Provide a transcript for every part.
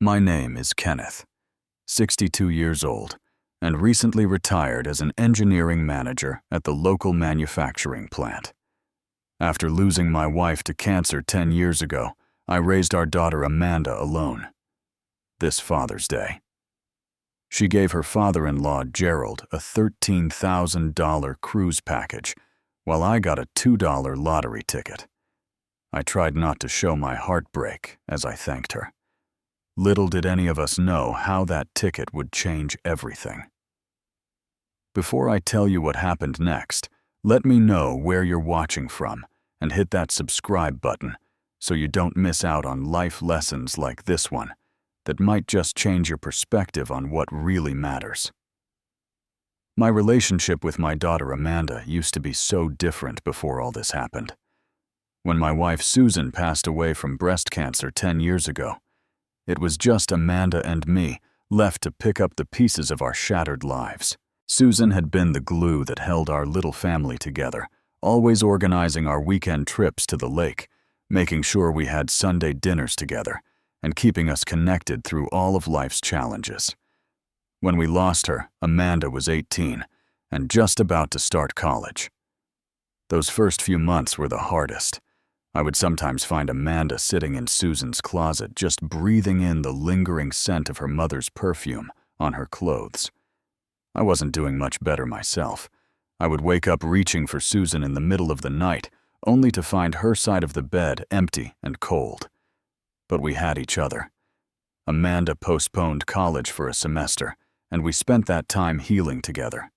My name is Kenneth, 62 years old, and recently retired as an engineering manager at the local manufacturing plant. After losing my wife to cancer 10 years ago, I raised our daughter Amanda alone. This Father's Day, she gave her father-in-law Gerald a $13,000 cruise package, while I got a $2 lottery ticket. I tried not to show my heartbreak as I thanked her. Little did any of us know how that ticket would change everything. Before I tell you what happened next, let me know where you're watching from and hit that subscribe button so you don't miss out on life lessons like this one that might just change your perspective on what really matters. My relationship with my daughter Amanda used to be so different before all this happened. When my wife Susan passed away from breast cancer 10 years ago, it was just Amanda and me left to pick up the pieces of our shattered lives. Susan had been the glue that held our little family together, always organizing our weekend trips to the lake, making sure we had Sunday dinners together, and keeping us connected through all of life's challenges. When we lost her, Amanda was 18 and just about to start college. Those first few months were the hardest. I would sometimes find Amanda sitting in Susan's closet, just breathing in the lingering scent of her mother's perfume on her clothes. I wasn't doing much better myself. I would wake up reaching for Susan in the middle of the night, only to find her side of the bed empty and cold. But we had each other. Amanda postponed college for a semester, and we spent that time healing together.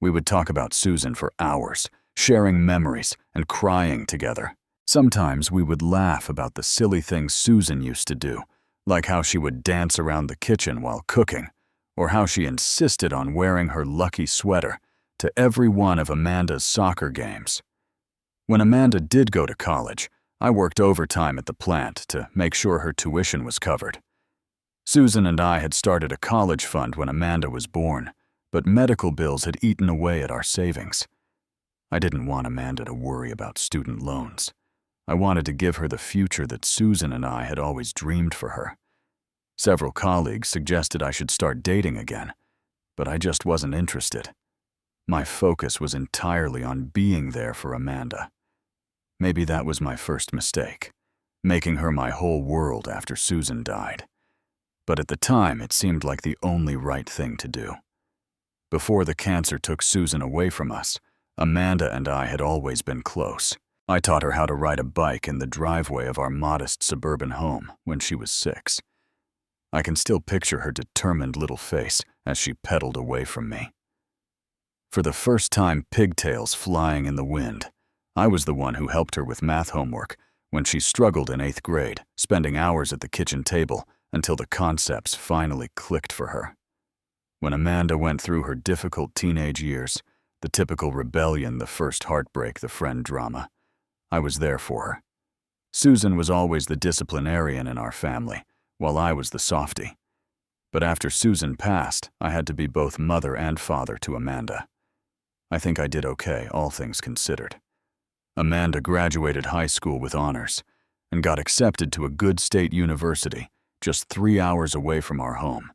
We would talk about Susan for hours, sharing memories and crying together. Sometimes we would laugh about the silly things Susan used to do, like how she would dance around the kitchen while cooking, or how she insisted on wearing her lucky sweater to every one of Amanda's soccer games. When Amanda did go to college, I worked overtime at the plant to make sure her tuition was covered. Susan and I had started a college fund when Amanda was born, but medical bills had eaten away at our savings. I didn't want Amanda to worry about student loans. I wanted to give her the future that Susan and I had always dreamed for her. Several colleagues suggested I should start dating again, but I just wasn't interested. My focus was entirely on being there for Amanda. Maybe that was my first mistake, making her my whole world after Susan died. But at the time, it seemed like the only right thing to do. Before the cancer took Susan away from us, Amanda and I had always been close. I taught her how to ride a bike in the driveway of our modest suburban home when she was 6. I can still picture her determined little face as she pedaled away from me. For the first time, pigtails flying in the wind, I was the one who helped her with math homework when she struggled in 8th grade, spending hours at the kitchen table until the concepts finally clicked for her. When Amanda went through her difficult teenage years, the typical rebellion, the first heartbreak, the friend drama, I was there for her. Susan was always the disciplinarian in our family, while I was the softie. But after Susan passed, I had to be both mother and father to Amanda. I think I did okay, all things considered. Amanda graduated high school with honors and got accepted to a good state university just 3 hours away from our home.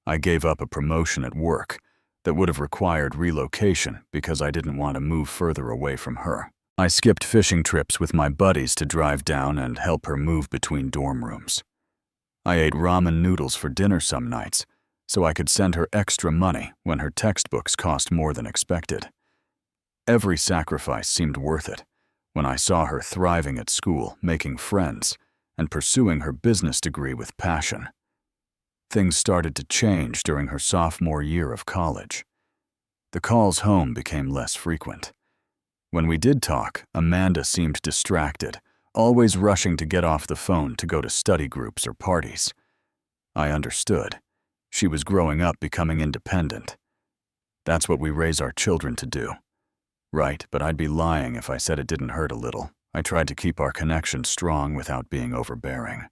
I gave up a promotion at work that would have required relocation because I didn't want to move further away from her. I skipped fishing trips with my buddies to drive down and help her move between dorm rooms. I ate ramen noodles for dinner some nights so I could send her extra money when her textbooks cost more than expected. Every sacrifice seemed worth it when I saw her thriving at school, making friends, and pursuing her business degree with passion. Things started to change during her sophomore year of college. The calls home became less frequent. When we did talk, Amanda seemed distracted, always rushing to get off the phone to go to study groups or parties. I understood. She was growing up, becoming independent. That's what we raise our children to do. Right, but I'd be lying if I said it didn't hurt a little. I tried to keep our connection strong without being overbearing.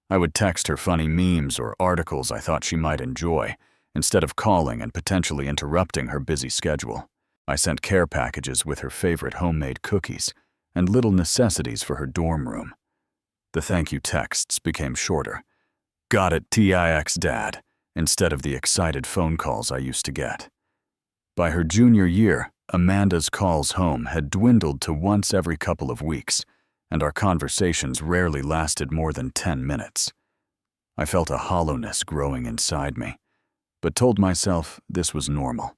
I would text her funny memes or articles I thought she might enjoy, instead of calling and potentially interrupting her busy schedule. I sent care packages with her favorite homemade cookies and little necessities for her dorm room. The thank you texts became shorter, Got it, TIX Dad, instead of the excited phone calls I used to get. By her junior year, Amanda's calls home had dwindled to once every couple of weeks, and our conversations rarely lasted more than 10 minutes. I felt a hollowness growing inside me, but told myself this was normal.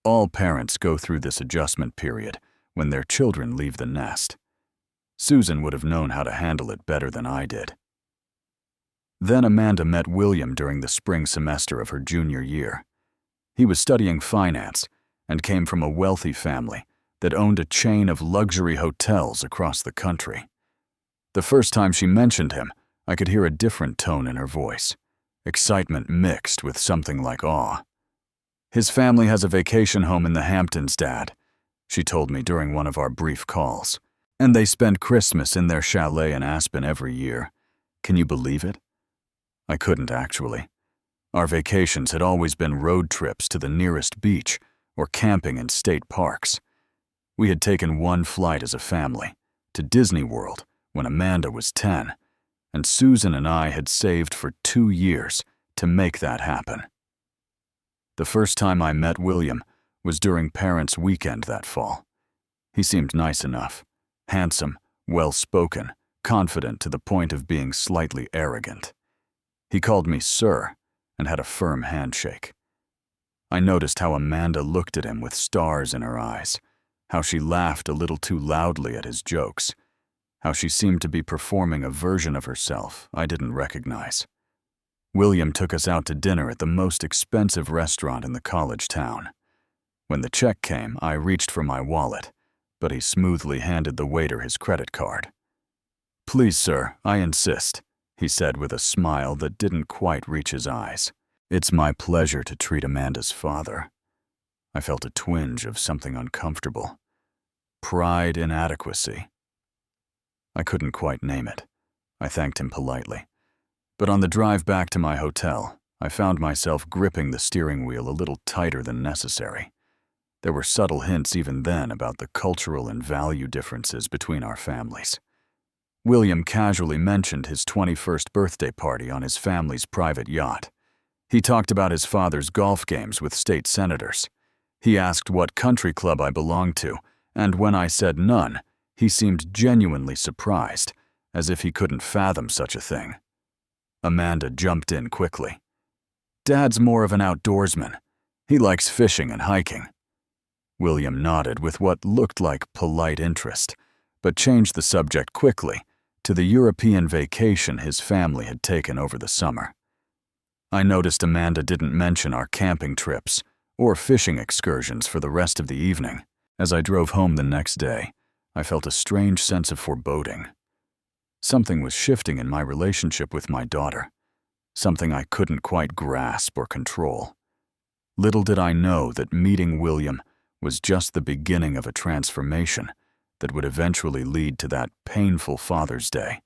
All parents go through this adjustment period when their children leave the nest. Susan would have known how to handle it better than I did. Then Amanda met William during the spring semester of her junior year. He was studying finance and came from a wealthy family that owned a chain of luxury hotels across the country. The first time she mentioned him, I could hear a different tone in her voice, excitement mixed with something like awe. "His family has a vacation home in the Hamptons, Dad," she told me during one of our brief calls, "and they spend Christmas in their chalet in Aspen every year. Can you believe it?" I couldn't, actually. Our vacations had always been road trips to the nearest beach or camping in state parks. We had taken one flight as a family, to Disney World, when Amanda was 10, and Susan and I had saved for 2 years to make that happen. The first time I met William was during Parents' Weekend that fall. He seemed nice enough, handsome, well-spoken, confident to the point of being slightly arrogant. He called me Sir and had a firm handshake. I noticed how Amanda looked at him with stars in her eyes, how she laughed a little too loudly at his jokes, how she seemed to be performing a version of herself I didn't recognize. William took us out to dinner at the most expensive restaurant in the college town. When the check came, I reached for my wallet, but he smoothly handed the waiter his credit card. "Please, sir, I insist," he said with a smile that didn't quite reach his eyes. "It's my pleasure to treat Amanda's father." I felt a twinge of something uncomfortable. Pride, inadequacy. I couldn't quite name it. I thanked him politely. But on the drive back to my hotel, I found myself gripping the steering wheel a little tighter than necessary. There were subtle hints even then about the cultural and value differences between our families. William casually mentioned his 21st birthday party on his family's private yacht. He talked about his father's golf games with state senators. He asked what country club I belonged to, and when I said none, he seemed genuinely surprised, as if he couldn't fathom such a thing. Amanda jumped in quickly. "Dad's more of an outdoorsman. He likes fishing and hiking." William nodded with what looked like polite interest, but changed the subject quickly to the European vacation his family had taken over the summer. I noticed Amanda didn't mention our camping trips or fishing excursions for the rest of the evening. As I drove home the next day, I felt a strange sense of foreboding. Something was shifting in my relationship with my daughter, something I couldn't quite grasp or control. Little did I know that meeting William was just the beginning of a transformation that would eventually lead to that painful Father's Day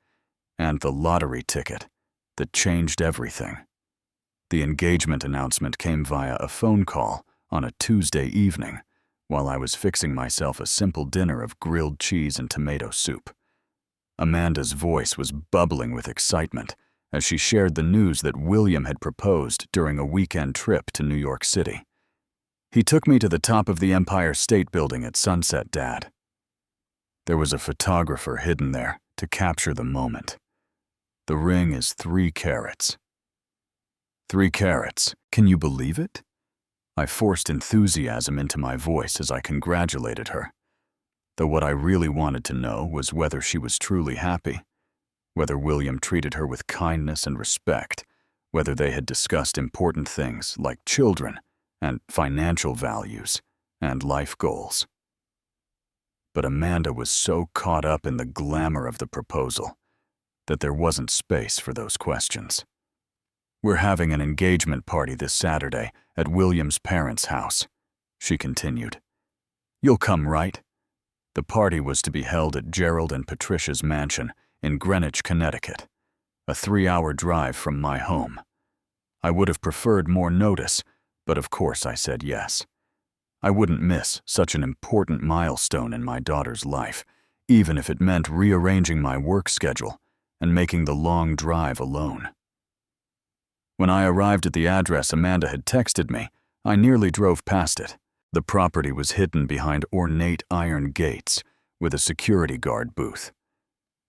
and the lottery ticket that changed everything. The engagement announcement came via a phone call on a Tuesday evening while I was fixing myself a simple dinner of grilled cheese and tomato soup. Amanda's voice was bubbling with excitement as she shared the news that William had proposed during a weekend trip to New York City. "He took me to the top of the Empire State Building at sunset, Dad." There was a photographer hidden there to capture the moment. "The ring is 3 carats. 3 carats. Can you believe it?" I forced enthusiasm into my voice as I congratulated her. Though what I really wanted to know was whether she was truly happy, whether William treated her with kindness and respect, whether they had discussed important things like children and financial values and life goals. But Amanda was so caught up in the glamour of the proposal that there wasn't space for those questions. "We're having an engagement party this Saturday at William's parents' house," she continued. "You'll come, right?" The party was to be held at Gerald and Patricia's mansion in Greenwich, Connecticut, a 3-hour drive from my home. I would have preferred more notice, but of course I said yes. I wouldn't miss such an important milestone in my daughter's life, even if it meant rearranging my work schedule and making the long drive alone. When I arrived at the address Amanda had texted me, I nearly drove past it. The property was hidden behind ornate iron gates with a security guard booth.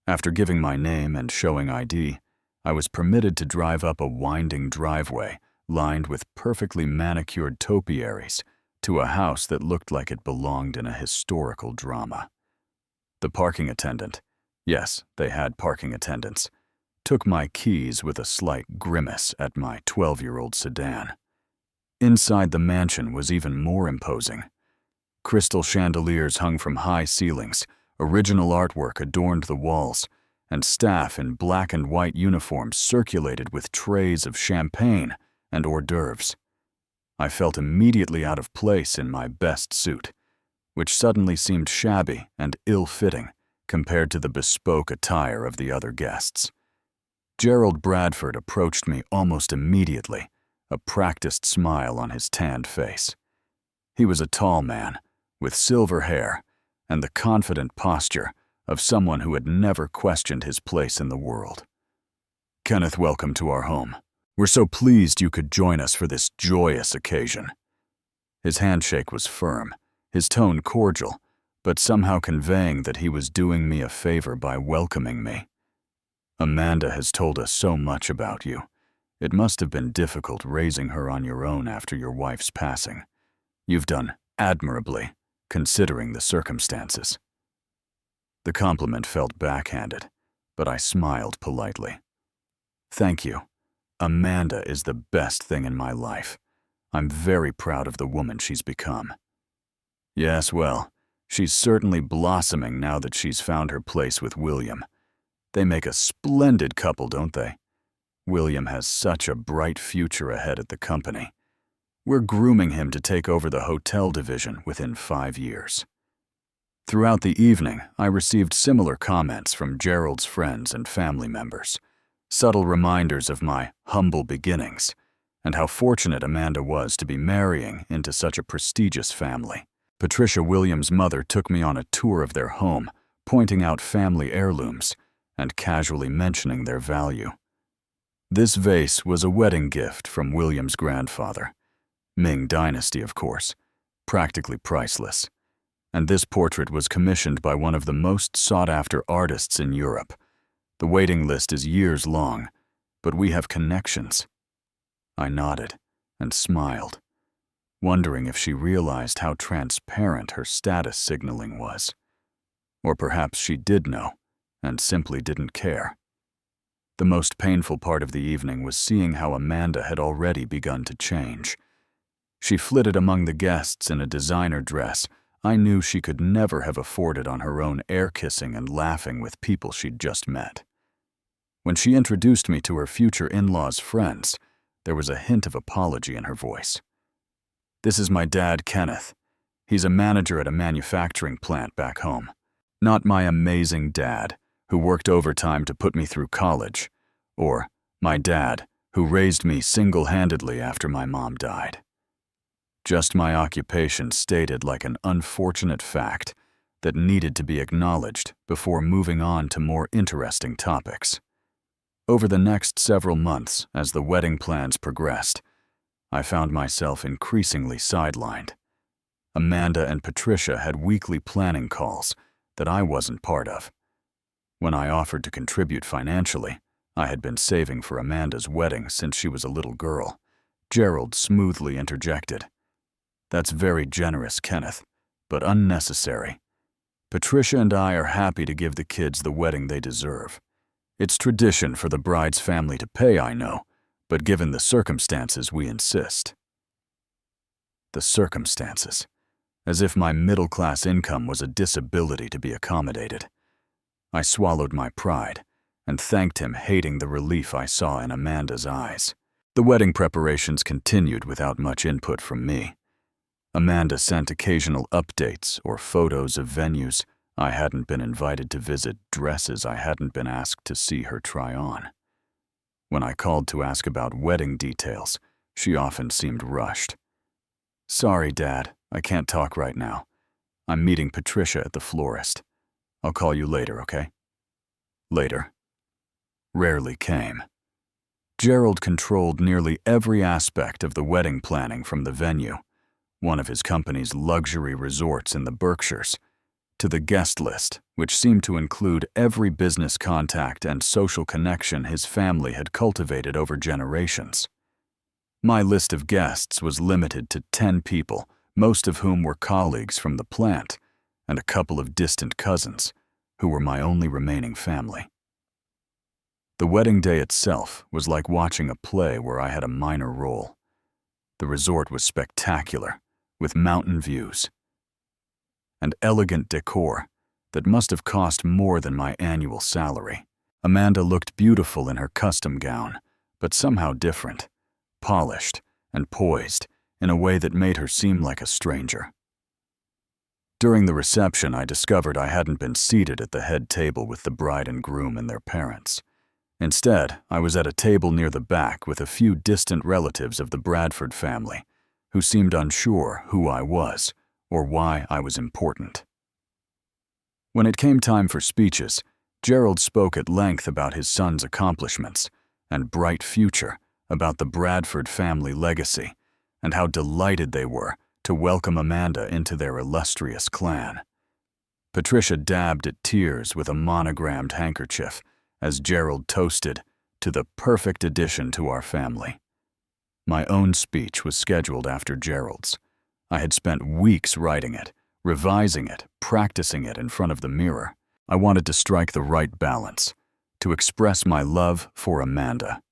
After giving my name and showing ID, I was permitted to drive up a winding driveway lined with perfectly manicured topiaries to a house that looked like it belonged in a historical drama. The parking attendant, yes, they had parking attendants, took my keys with a slight grimace at my 12-year-old sedan. Inside the mansion was even more imposing. Crystal chandeliers hung from high ceilings, original artwork adorned the walls, and staff in black and white uniforms circulated with trays of champagne and hors d'oeuvres. I felt immediately out of place in my best suit, which suddenly seemed shabby and ill-fitting compared to the bespoke attire of the other guests. Gerald Bradford approached me almost immediately, a practiced smile on his tanned face. He was a tall man, with silver hair and the confident posture of someone who had never questioned his place in the world. "Kenneth, welcome to our home. We're so pleased you could join us for this joyous occasion." His handshake was firm, his tone cordial, but somehow conveying that he was doing me a favor by welcoming me. "Amanda has told us so much about you. It must have been difficult raising her on your own after your wife's passing. You've done admirably, considering the circumstances." The compliment felt backhanded, but I smiled politely. "Thank you. Amanda is the best thing in my life. I'm very proud of the woman she's become." "Yes, well, she's certainly blossoming now that she's found her place with William. They make a splendid couple, don't they? William has such a bright future ahead at the company. We're grooming him to take over the hotel division within 5 years." Throughout the evening, I received similar comments from Gerald's friends and family members, subtle reminders of my humble beginnings and how fortunate Amanda was to be marrying into such a prestigious family. Patricia Williams' mother took me on a tour of their home, pointing out family heirlooms and casually mentioning their value. This vase was a wedding gift from William's grandfather. Ming Dynasty, of course, practically priceless. And this portrait was commissioned by one of the most sought-after artists in Europe. The waiting list is years long, but we have connections. I nodded and smiled, wondering if she realized how transparent her status signaling was. Or perhaps she did know and simply didn't care. The most painful part of the evening was seeing how Amanda had already begun to change. She flitted among the guests in a designer dress I knew she could never have afforded on her own, air-kissing and laughing with people she'd just met. When she introduced me to her future in-laws' friends, there was a hint of apology in her voice. "This is my dad, Kenneth. He's a manager at a manufacturing plant back home. Not my amazing dad, who worked overtime to put me through college, or my dad, who raised me single-handedly after my mom died. Just my occupation stated like an unfortunate fact that needed to be acknowledged before moving on to more interesting topics." Over the next several months, as the wedding plans progressed, I found myself increasingly sidelined. Amanda and Patricia had weekly planning calls that I wasn't part of. When I offered to contribute financially, I had been saving for Amanda's wedding since she was a little girl. Gerald smoothly interjected, "That's very generous, Kenneth, but unnecessary. Patricia and I are happy to give the kids the wedding they deserve. It's tradition for the bride's family to pay, I know, but given the circumstances, we insist." The circumstances. As if my middle-class income was a disability to be accommodated. I swallowed my pride and thanked him, hating the relief I saw in Amanda's eyes. The wedding preparations continued without much input from me. Amanda sent occasional updates or photos of venues I hadn't been invited to visit, dresses I hadn't been asked to see her try on. When I called to ask about wedding details, she often seemed rushed. "Sorry, Dad, I can't talk right now. I'm meeting Patricia at the florist. I'll call you later, okay?" Later rarely came. Gerald controlled nearly every aspect of the wedding planning, from the venue, one of his company's luxury resorts in the Berkshires, to the guest list, which seemed to include every business contact and social connection his family had cultivated over generations. My list of guests was limited to 10 people, most of whom were colleagues from the plant, and a couple of distant cousins, who were my only remaining family. The wedding day itself was like watching a play where I had a minor role. The resort was spectacular, with mountain views and elegant decor that must have cost more than my annual salary. Amanda looked beautiful in her custom gown, but somehow different, polished and poised in a way that made her seem like a stranger. During the reception, I discovered I hadn't been seated at the head table with the bride and groom and their parents. Instead, I was at a table near the back with a few distant relatives of the Bradford family, who seemed unsure who I was or why I was important. When it came time for speeches, Gerald spoke at length about his son's accomplishments and bright future, about the Bradford family legacy, and how delighted they were to welcome Amanda into their illustrious clan. Patricia dabbed at tears with a monogrammed handkerchief as Gerald toasted to the perfect addition to our family. My own speech was scheduled after Gerald's. I had spent weeks writing it, revising it, practicing it in front of the mirror. I wanted to strike the right balance, to express my love for Amanda,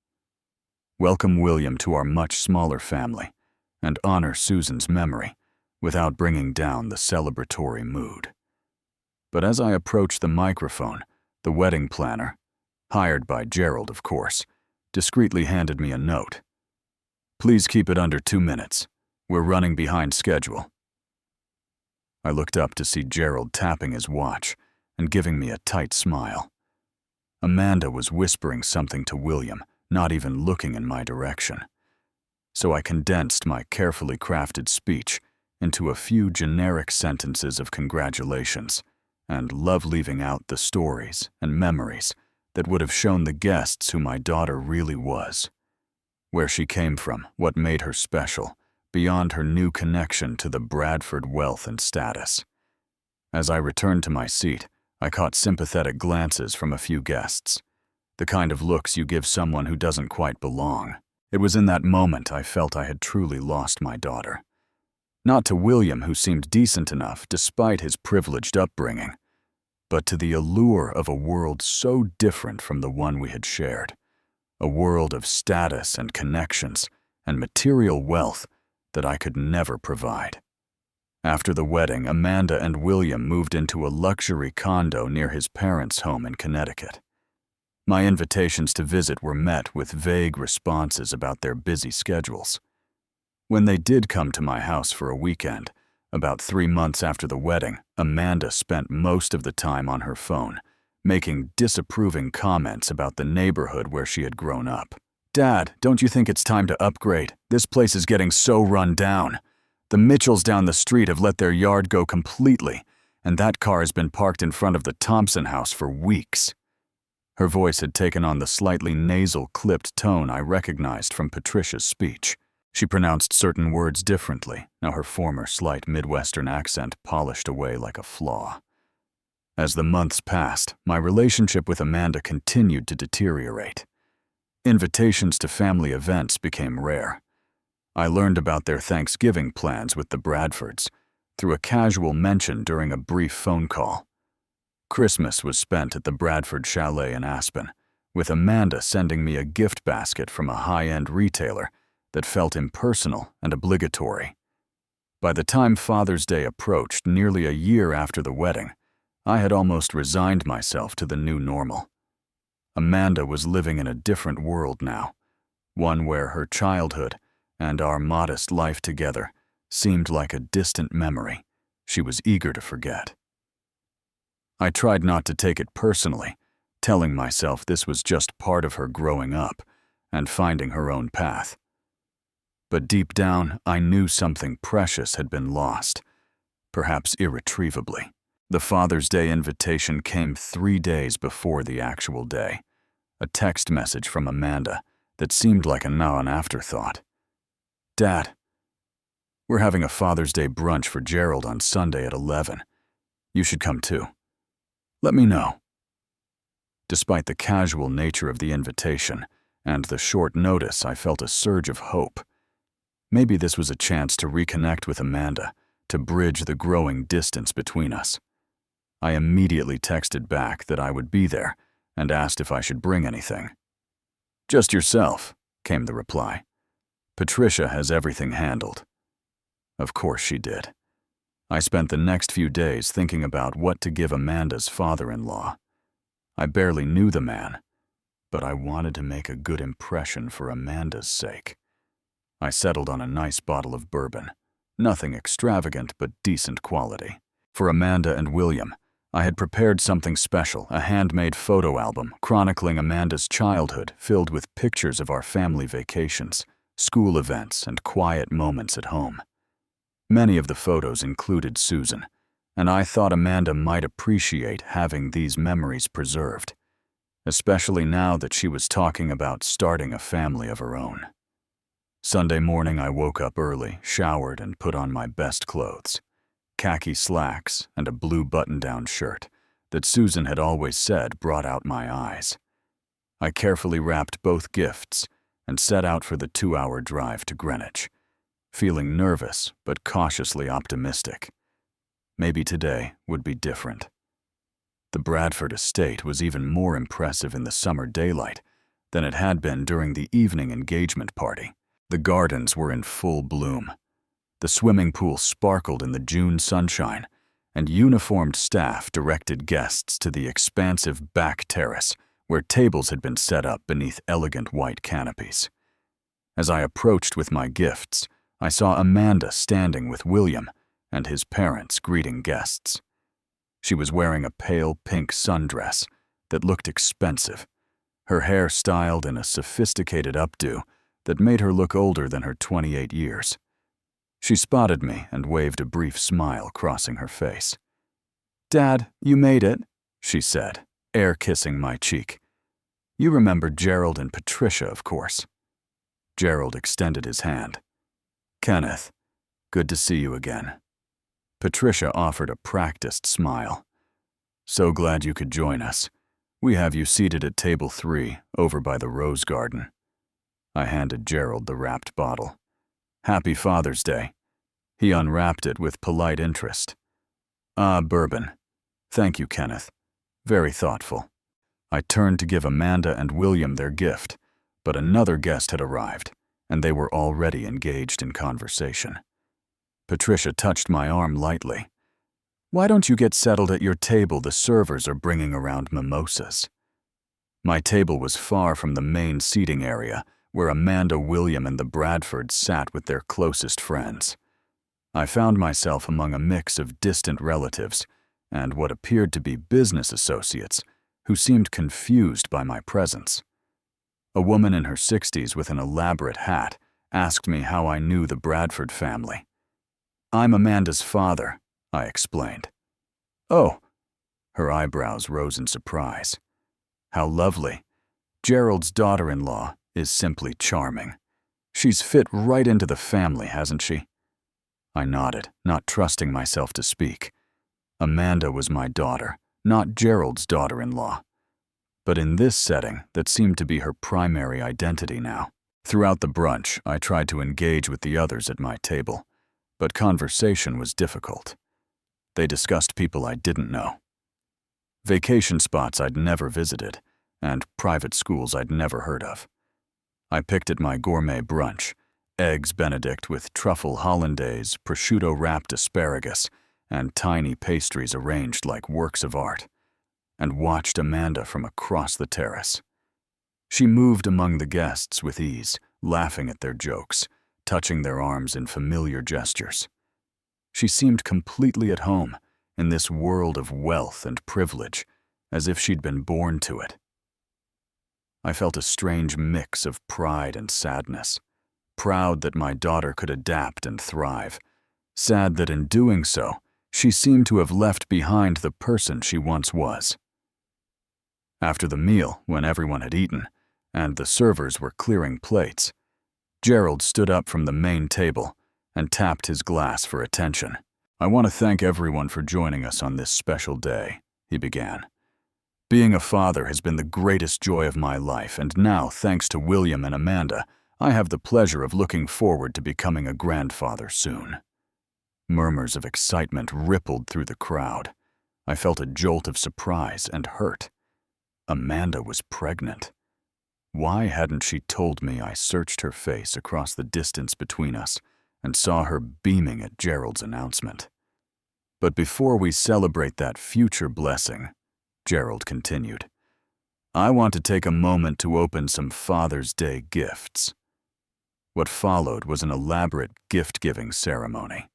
welcome William to our much smaller family, and honor Susan's memory without bringing down the celebratory mood. But as I approached the microphone, the wedding planner, hired by Gerald of course, discreetly handed me a note. "Please keep it under 2 minutes. We're running behind schedule." I looked up to see Gerald tapping his watch and giving me a tight smile. Amanda was whispering something to William, not even looking in my direction. So I condensed my carefully crafted speech into a few generic sentences of congratulations and love, leaving out the stories and memories that would have shown the guests who my daughter really was, where she came from, what made her special, beyond her new connection to the Bradford wealth and status. As I returned to my seat, I caught sympathetic glances from a few guests, the kind of looks you give someone who doesn't quite belong. It was in that moment I felt I had truly lost my daughter. Not to William, who seemed decent enough despite his privileged upbringing, but to the allure of a world so different from the one we had shared, a world of status and connections and material wealth that I could never provide. After the wedding, Amanda and William moved into a luxury condo near his parents' home in Connecticut. My invitations to visit were met with vague responses about their busy schedules. When they did come to my house for a weekend, about 3 months after the wedding, Amanda spent most of the time on her phone, making disapproving comments about the neighborhood where she had grown up. "Dad, don't you think it's time to upgrade? This place is getting so run down. The Mitchells down the street have let their yard go completely, and that car has been parked in front of the Thompson house for weeks." Her voice had taken on the slightly nasal, clipped tone I recognized from Patricia's speech. She pronounced certain words differently, now her former slight Midwestern accent polished away like a flaw. As the months passed, my relationship with Amanda continued to deteriorate. Invitations to family events became rare. I learned about their Thanksgiving plans with the Bradfords through a casual mention during a brief phone call. Christmas was spent at the Bradford Chalet in Aspen, with Amanda sending me a gift basket from a high-end retailer that felt impersonal and obligatory. By the time Father's Day approached, nearly a year after the wedding, I had almost resigned myself to the new normal. Amanda was living in a different world now, one where her childhood and our modest life together seemed like a distant memory she was eager to forget. I tried not to take it personally, telling myself this was just part of her growing up and finding her own path. But deep down, I knew something precious had been lost, perhaps irretrievably. The Father's Day invitation came 3 days before the actual day, a text message from Amanda that seemed like an afterthought. "Dad, we're having a Father's Day brunch for Gerald on Sunday at 11. You should come too. Let me know." Despite the casual nature of the invitation and the short notice, I felt a surge of hope. Maybe this was a chance to reconnect with Amanda, to bridge the growing distance between us. I immediately texted back that I would be there and asked if I should bring anything. "Just yourself," came the reply. "Patricia has everything handled." Of course she did. I spent the next few days thinking about what to give Amanda's father-in-law. I barely knew the man, but I wanted to make a good impression for Amanda's sake. I settled on a nice bottle of bourbon, nothing extravagant but decent quality. For Amanda and William, I had prepared something special, a handmade photo album chronicling Amanda's childhood filled with pictures of our family vacations, school events, and quiet moments at home. Many of the photos included Susan, and I thought Amanda might appreciate having these memories preserved, especially now that she was talking about starting a family of her own. Sunday morning, I woke up early, showered, and put on my best clothes, khaki slacks and a blue button-down shirt that Susan had always said brought out my eyes. I carefully wrapped both gifts and set out for the 2-hour drive to Greenwich, feeling nervous but cautiously optimistic. Maybe today would be different. The Bradford estate was even more impressive in the summer daylight than it had been during the evening engagement party. The gardens were in full bloom. The swimming pool sparkled in the June sunshine, and uniformed staff directed guests to the expansive back terrace where tables had been set up beneath elegant white canopies. As I approached with my gifts, I saw Amanda standing with William and his parents greeting guests. She was wearing a pale pink sundress that looked expensive, her hair styled in a sophisticated updo that made her look older than her 28 years. She spotted me and waved a brief smile crossing her face. "Dad, you made it," she said, air-kissing my cheek. "You remember Gerald and Patricia, of course." Gerald extended his hand. "Kenneth, good to see you again." Patricia offered a practiced smile. "So glad you could join us. We have you seated at table 3, over by the rose garden." I handed Gerald the wrapped bottle. "Happy Father's Day." He unwrapped it with polite interest. "Ah, bourbon. Thank you, Kenneth. Very thoughtful." I turned to give Amanda and William their gift, but another guest had arrived, and they were already engaged in conversation. Patricia touched my arm lightly. "Why don't you get settled at your table? The servers are bringing around mimosas." My table was far from the main seating area, where Amanda, William, and the Bradfords sat with their closest friends. I found myself among a mix of distant relatives and what appeared to be business associates who seemed confused by my presence. A woman in her 60s with an elaborate hat asked me how I knew the Bradford family. "I'm Amanda's father," I explained. "Oh." Her eyebrows rose in surprise. "How lovely. Gerald's daughter-in-law is simply charming. She's fit right into the family, hasn't she?" I nodded, not trusting myself to speak. Amanda was my daughter, not Gerald's daughter-in-law. But in this setting, that seemed to be her primary identity now. Throughout the brunch, I tried to engage with the others at my table, but conversation was difficult. They discussed people I didn't know, vacation spots I'd never visited, and private schools I'd never heard of. I picked at my gourmet brunch, eggs Benedict with truffle hollandaise, prosciutto-wrapped asparagus, and tiny pastries arranged like works of art, and watched Amanda from across the terrace. She moved among the guests with ease, laughing at their jokes, touching their arms in familiar gestures. She seemed completely at home in this world of wealth and privilege, as if she'd been born to it. I felt a strange mix of pride and sadness. Proud that my daughter could adapt and thrive. Sad that in doing so, she seemed to have left behind the person she once was. After the meal, when everyone had eaten, and the servers were clearing plates. Gerald stood up from the main table and tapped his glass for attention. "I want to thank everyone for joining us on this special day," he began. "Being a father has been the greatest joy of my life, and now, thanks to William and Amanda, I have the pleasure of looking forward to becoming a grandfather soon." Murmurs of excitement rippled through the crowd. I felt a jolt of surprise and hurt. Amanda was pregnant. Why hadn't she told me? I searched her face across the distance between us and saw her beaming at Gerald's announcement. "But before we celebrate that future blessing," Gerald continued, "I want to take a moment to open some Father's Day gifts." What followed was an elaborate gift-giving ceremony.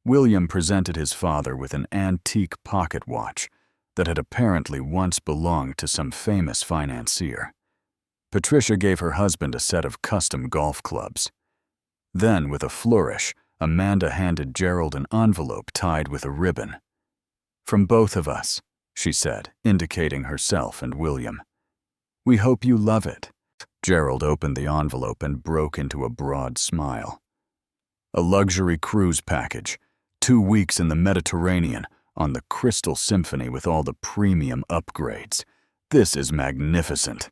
William presented his father with an antique pocket watch that had apparently once belonged to some famous financier. Patricia gave her husband a set of custom golf clubs. Then, with a flourish, Amanda handed Gerald an envelope tied with a ribbon. "From both of us," she said, indicating herself and William. "We hope you love it." Gerald opened the envelope and broke into a broad smile. "A luxury cruise package, 2 weeks in the Mediterranean on the Crystal Symphony with all the premium upgrades. This is magnificent."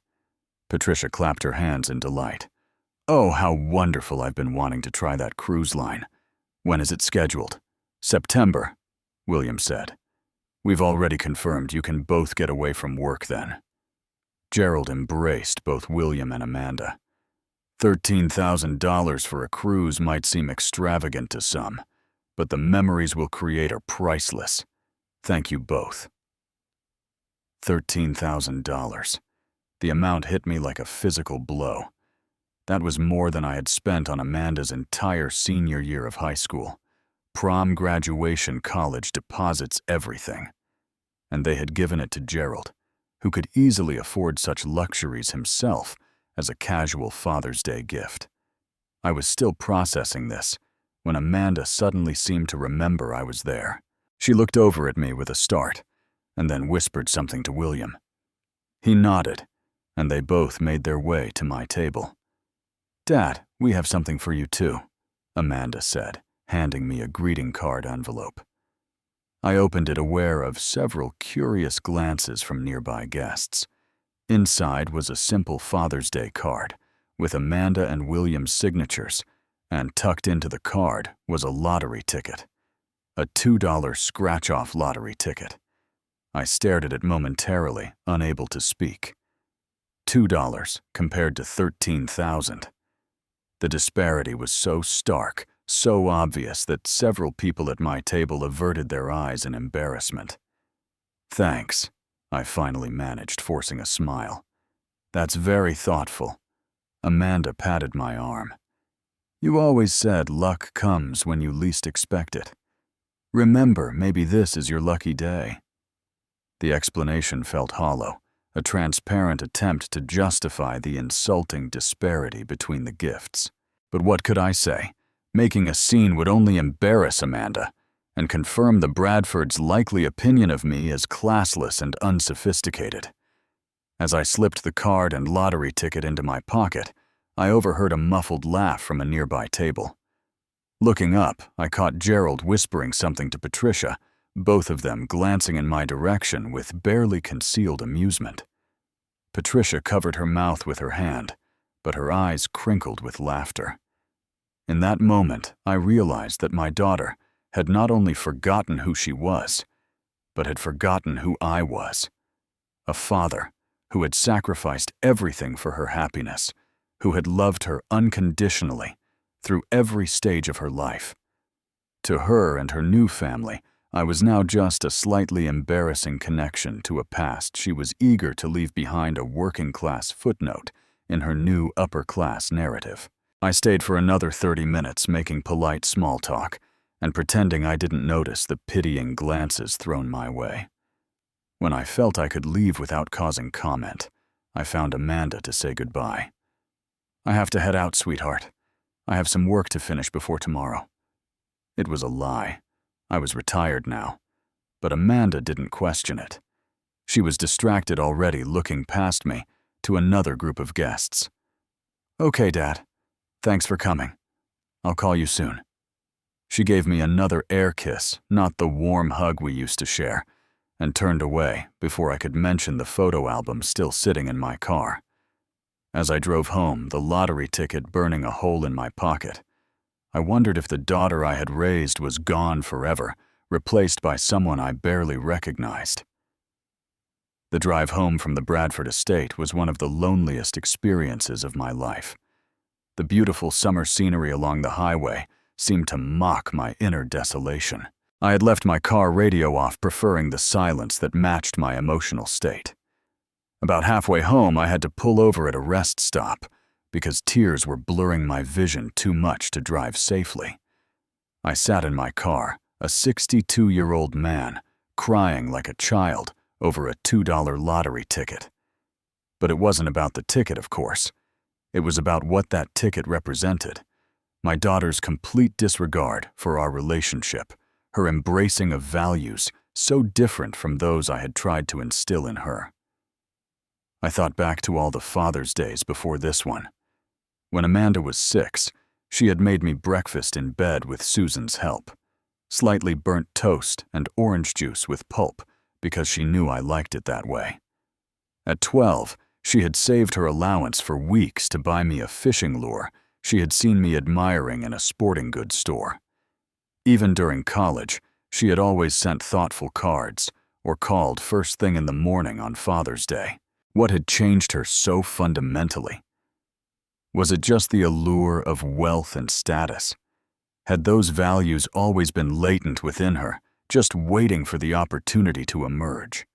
Patricia clapped her hands in delight. "Oh, how wonderful. I've been wanting to try that cruise line. When is it scheduled?" "September," William said. "We've already confirmed you can both get away from work then." Gerald embraced both William and Amanda. $13,000 for a cruise might seem extravagant to some, but the memories we'll create are priceless. Thank you both. $13,000. The amount hit me like a physical blow. That was more than I had spent on Amanda's entire senior year of high school. Prom, graduation, college, deposits, everything. And they had given it to Gerald, who could easily afford such luxuries himself as a casual Father's Day gift. I was still processing this when Amanda suddenly seemed to remember I was there. She looked over at me with a start, and then whispered something to William. He nodded, and they both made their way to my table. "Dad, we have something for you too," Amanda said, handing me a greeting card envelope. I opened it, aware of several curious glances from nearby guests. Inside was a simple Father's Day card with Amanda and William's signatures, and tucked into the card was a lottery ticket. A $2 scratch-off lottery ticket. I stared at it momentarily, unable to speak. $2 compared to $13,000. The disparity was so stark, so obvious that several people at my table averted their eyes in embarrassment. "Thanks," I finally managed, forcing a smile. "That's very thoughtful." Amanda patted my arm. "You always said luck comes when you least expect it. Remember, maybe this is your lucky day." The explanation felt hollow, a transparent attempt to justify the insulting disparity between the gifts. But what could I say? Making a scene would only embarrass Amanda and confirm the Bradfords' likely opinion of me as classless and unsophisticated. As I slipped the card and lottery ticket into my pocket, I overheard a muffled laugh from a nearby table. Looking up, I caught Gerald whispering something to Patricia, both of them glancing in my direction with barely concealed amusement. Patricia covered her mouth with her hand, but her eyes crinkled with laughter. In that moment, I realized that my daughter had not only forgotten who she was, but had forgotten who I was. A father who had sacrificed everything for her happiness, who had loved her unconditionally through every stage of her life. To her and her new family, I was now just a slightly embarrassing connection to a past she was eager to leave behind a working-class footnote in her new upper-class narrative. I stayed for another 30 minutes making polite small talk and pretending I didn't notice the pitying glances thrown my way. When I felt I could leave without causing comment, I found Amanda to say goodbye. "I have to head out, sweetheart. I have some work to finish before tomorrow." It was a lie. I was retired now. But Amanda didn't question it. She was distracted already, looking past me, to another group of guests. "Okay, Dad. Thanks for coming. I'll call you soon." She gave me another air kiss, not the warm hug we used to share, and turned away before I could mention the photo album still sitting in my car. As I drove home, the lottery ticket burning a hole in my pocket, I wondered if the daughter I had raised was gone forever, replaced by someone I barely recognized. The drive home from the Bradford estate was one of the loneliest experiences of my life. The beautiful summer scenery along the highway seemed to mock my inner desolation. I had left my car radio off, preferring the silence that matched my emotional state. About halfway home, I had to pull over at a rest stop because tears were blurring my vision too much to drive safely. I sat in my car, a 62-year-old man, crying like a child over a $2 lottery ticket. But it wasn't about the ticket, of course. It was about what that ticket represented. My daughter's complete disregard for our relationship, her embracing of values so different from those I had tried to instill in her. I thought back to all the Father's Days before this one. When Amanda was 6, she had made me breakfast in bed with Susan's help. Slightly burnt toast and orange juice with pulp because she knew I liked it that way. At 12, she had saved her allowance for weeks to buy me a fishing lure she had seen me admiring in a sporting goods store. Even during college, she had always sent thoughtful cards or called first thing in the morning on Father's Day. What had changed her so fundamentally? Was it just the allure of wealth and status? Had those values always been latent within her, just waiting for the opportunity to emerge?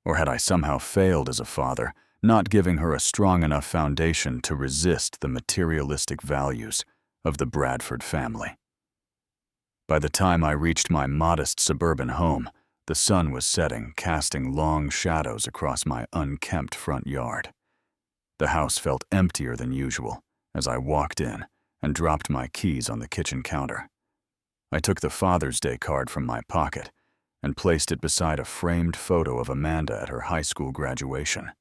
Or had I somehow failed as a father, not giving her a strong enough foundation to resist the materialistic values of the Bradford family? By the time I reached my modest suburban home, the sun was setting, casting long shadows across my unkempt front yard. The house felt emptier than usual as I walked in and dropped my keys on the kitchen counter. I took the Father's Day card from my pocket and placed it beside a framed photo of Amanda at her high school graduation,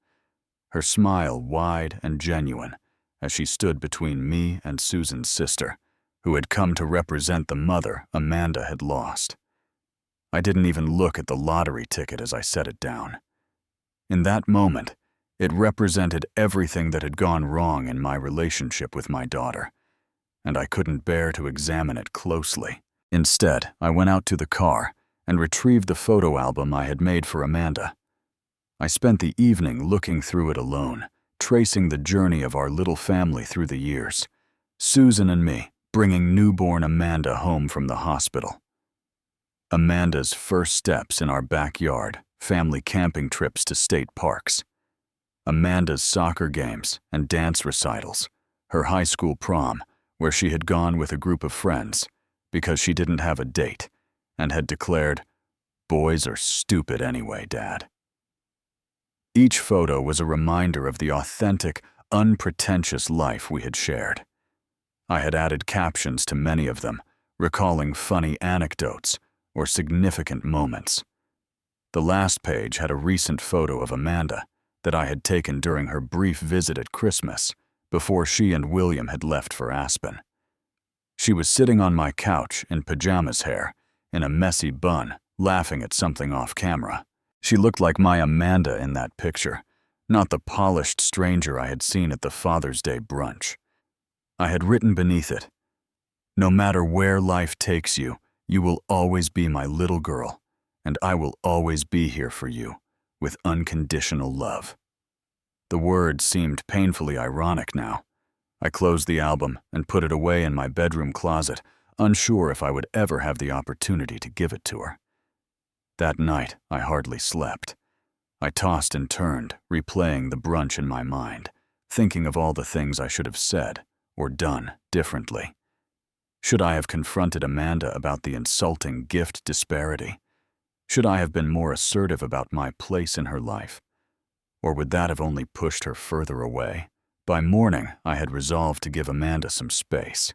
her smile wide and genuine as she stood between me and Susan's sister, who had come to represent the mother Amanda had lost. I didn't even look at the lottery ticket as I set it down. In that moment, it represented everything that had gone wrong in my relationship with my daughter, and I couldn't bear to examine it closely. Instead, I went out to the car and retrieved the photo album I had made for Amanda. I spent the evening looking through it alone, tracing the journey of our little family through the years, Susan and me bringing newborn Amanda home from the hospital. Amanda's first steps in our backyard, family camping trips to state parks. Amanda's soccer games and dance recitals, her high school prom, where she had gone with a group of friends because she didn't have a date and had declared, "Boys are stupid anyway, Dad." Each photo was a reminder of the authentic, unpretentious life we had shared. I had added captions to many of them, recalling funny anecdotes or significant moments. The last page had a recent photo of Amanda that I had taken during her brief visit at Christmas before she and William had left for Aspen. She was sitting on my couch in pajamas hair, in a messy bun, laughing at something off camera. She looked like my Amanda in that picture, not the polished stranger I had seen at the Father's Day brunch. I had written beneath it, "No matter where life takes you, you will always be my little girl, and I will always be here for you, with unconditional love." The words seemed painfully ironic now. I closed the album and put it away in my bedroom closet, unsure if I would ever have the opportunity to give it to her. That night, I hardly slept. I tossed and turned, replaying the brunch in my mind, thinking of all the things I should have said or done differently. Should I have confronted Amanda about the insulting gift disparity? Should I have been more assertive about my place in her life? Or would that have only pushed her further away? By morning, I had resolved to give Amanda some space.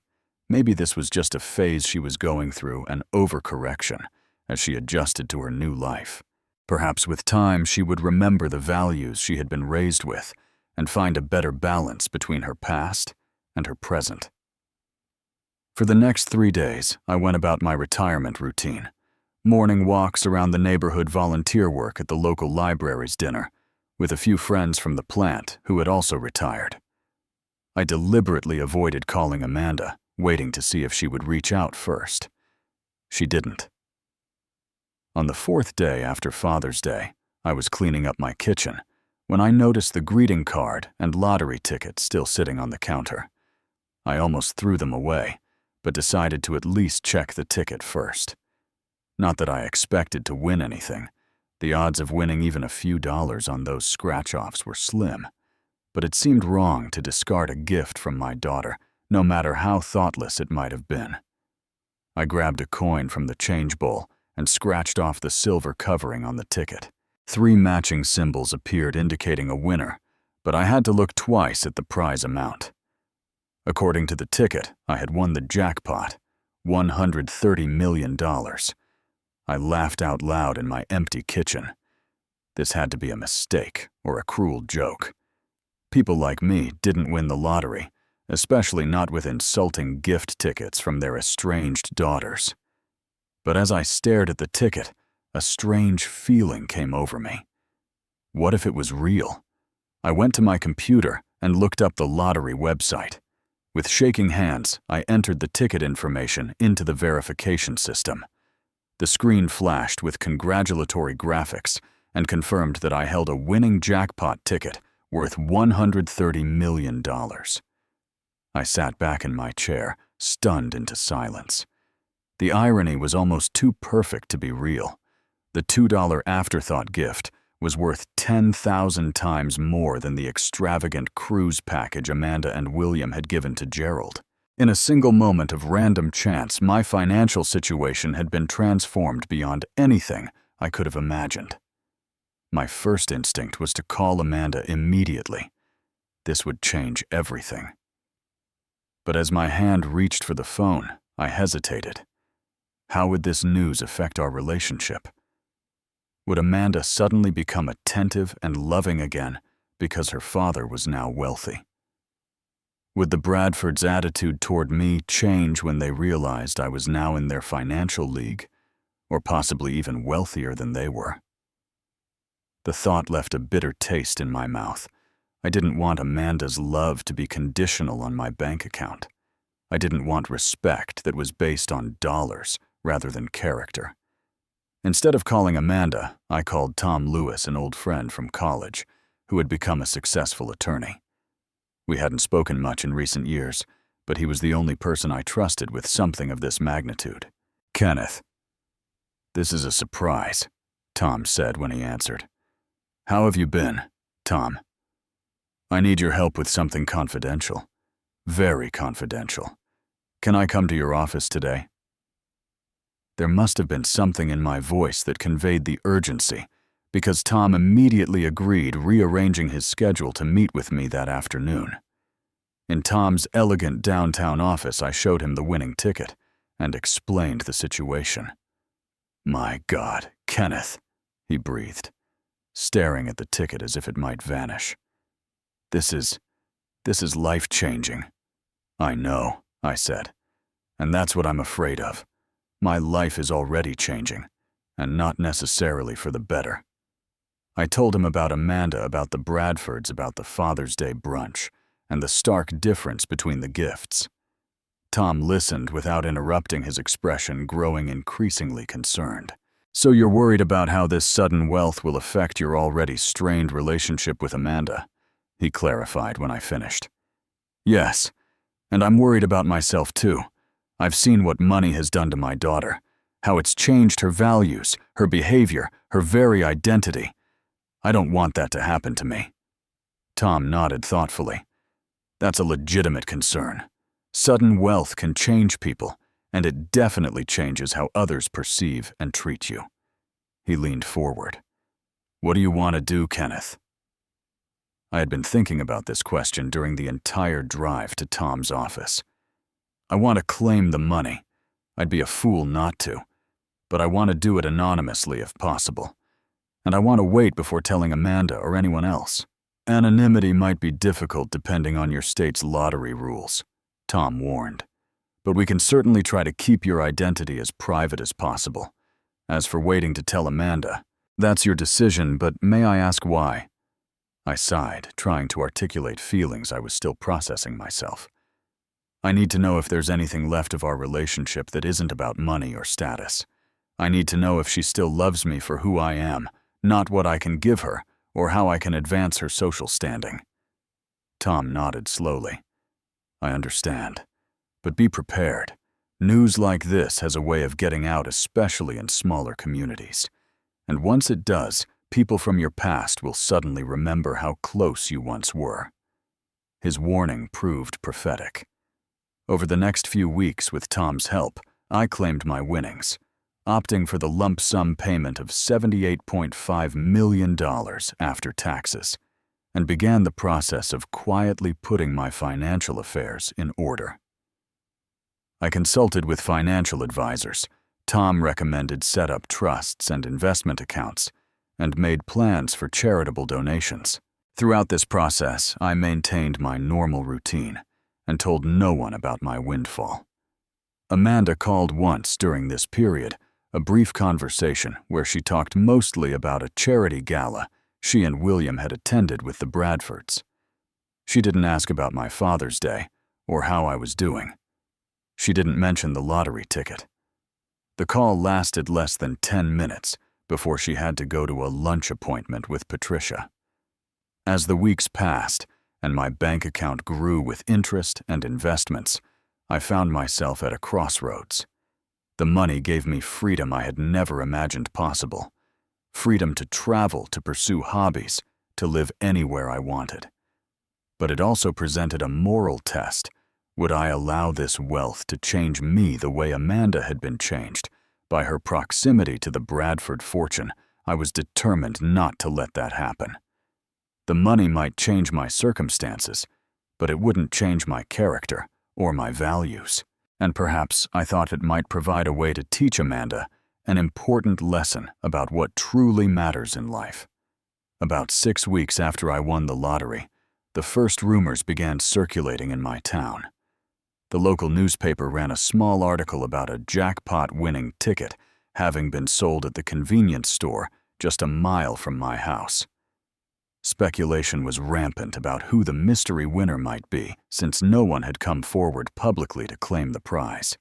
Maybe this was just a phase she was going through, an overcorrection, as she adjusted to her new life. Perhaps with time she would remember the values she had been raised with and find a better balance between her past and her present. For the next 3 days, I went about my retirement routine. Morning walks around the neighborhood, volunteer work at the local library's dinner, with a few friends from the plant who had also retired. I deliberately avoided calling Amanda, waiting to see if she would reach out first. She didn't. On the 4th day after Father's Day, I was cleaning up my kitchen when I noticed the greeting card and lottery ticket still sitting on the counter. I almost threw them away, but decided to at least check the ticket first. Not that I expected to win anything. The odds of winning even a few dollars on those scratch-offs were slim, but it seemed wrong to discard a gift from my daughter, no matter how thoughtless it might have been. I grabbed a coin from the change bowl and scratched off the silver covering on the ticket. 3 matching symbols appeared indicating a winner, but I had to look twice at the prize amount. According to the ticket, I had won the jackpot, $130 million. I laughed out loud in my empty kitchen. This had to be a mistake or a cruel joke. People like me didn't win the lottery, especially not with insulting gift tickets from their estranged daughters. But as I stared at the ticket, a strange feeling came over me. What if it was real? I went to my computer and looked up the lottery website. With shaking hands, I entered the ticket information into the verification system. The screen flashed with congratulatory graphics and confirmed that I held a winning jackpot ticket worth $130 million. I sat back in my chair, stunned into silence. The irony was almost too perfect to be real. The $2 afterthought gift was worth 10,000 times more than the extravagant cruise package Amanda and William had given to Gerald. In a single moment of random chance, my financial situation had been transformed beyond anything I could have imagined. My first instinct was to call Amanda immediately. This would change everything. But as my hand reached for the phone, I hesitated. How would this news affect our relationship? Would Amanda suddenly become attentive and loving again because her father was now wealthy? Would the Bradfords' attitude toward me change when they realized I was now in their financial league, or possibly even wealthier than they were? The thought left a bitter taste in my mouth. I didn't want Amanda's love to be conditional on my bank account. I didn't want respect that was based on dollars rather than character. Instead of calling Amanda, I called Tom Lewis, an old friend from college, who had become a successful attorney. We hadn't spoken much in recent years, but he was the only person I trusted with something of this magnitude. "Kenneth, this is a surprise," Tom said when he answered. "How have you been, Tom? I need your help with something confidential. Very confidential. Can I come to your office today?" There must have been something in my voice that conveyed the urgency, because Tom immediately agreed, rearranging his schedule to meet with me that afternoon. In Tom's elegant downtown office, I showed him the winning ticket and explained the situation. "My God, Kenneth," he breathed, staring at the ticket as if it might vanish. This is life-changing." "I know," I said, "and that's what I'm afraid of. My life is already changing, and not necessarily for the better." I told him about Amanda, about the Bradfords, about the Father's Day brunch, and the stark difference between the gifts. Tom listened without interrupting, his expression growing increasingly concerned. "So you're worried about how this sudden wealth will affect your already strained relationship with Amanda," he clarified when I finished. "Yes, and I'm worried about myself too. I've seen what money has done to my daughter, how it's changed her values, her behavior, her very identity. I don't want that to happen to me." Tom nodded thoughtfully. "That's a legitimate concern. Sudden wealth can change people, and it definitely changes how others perceive and treat you." He leaned forward. "What do you want to do, Kenneth?" I had been thinking about this question during the entire drive to Tom's office. I want to claim the money. I'd be a fool not to, but I want to do it anonymously if possible. and I want to wait before telling Amanda or anyone else. Anonymity might be difficult depending on your state's lottery rules, Tom warned. But we can certainly try to keep your identity as private as possible. As for waiting to tell Amanda, that's your decision, but may I ask why? I sighed, trying to articulate feelings I was still processing myself. I need to know if there's anything left of our relationship that isn't about money or status. I need to know if she still loves me for who I am, not what I can give her, or how I can advance her social standing. Tom nodded slowly. I understand. But be prepared. News like this has a way of getting out, especially in smaller communities. And once it does, people from your past will suddenly remember how close you once were. His warning proved prophetic. Over the next few weeks, with Tom's help, I claimed my winnings, opting for the lump sum payment of $78.5 million after taxes, and began the process of quietly putting my financial affairs in order. I consulted with financial advisors. Tom recommended set up trusts and investment accounts, and made plans for charitable donations. Throughout this process, I maintained my normal routine and told no one about my windfall. Amanda called once during this period, a brief conversation where she talked mostly about a charity gala she and William had attended with the Bradfords. She didn't ask about my Father's Day or how I was doing. She didn't mention the lottery ticket. The call lasted less than 10 minutes before she had to go to a lunch appointment with Patricia. As the weeks passed and my bank account grew with interest and investments, I found myself at a crossroads. The money gave me freedom I had never imagined possible. Freedom to travel, to pursue hobbies, to live anywhere I wanted. But it also presented a moral test. Would I allow this wealth to change me the way Amanda had been changed? By her proximity to the Bradford fortune, I was determined not to let that happen. The money might change my circumstances, but it wouldn't change my character or my values. And perhaps I thought it might provide a way to teach Amanda an important lesson about what truly matters in life. About 6 weeks after I won the lottery, the first rumors began circulating in my town. The local newspaper ran a small article about a jackpot-winning ticket having been sold at the convenience store just a mile from my house. Speculation was rampant about who the mystery winner might be, since no one had come forward publicly to claim the prize.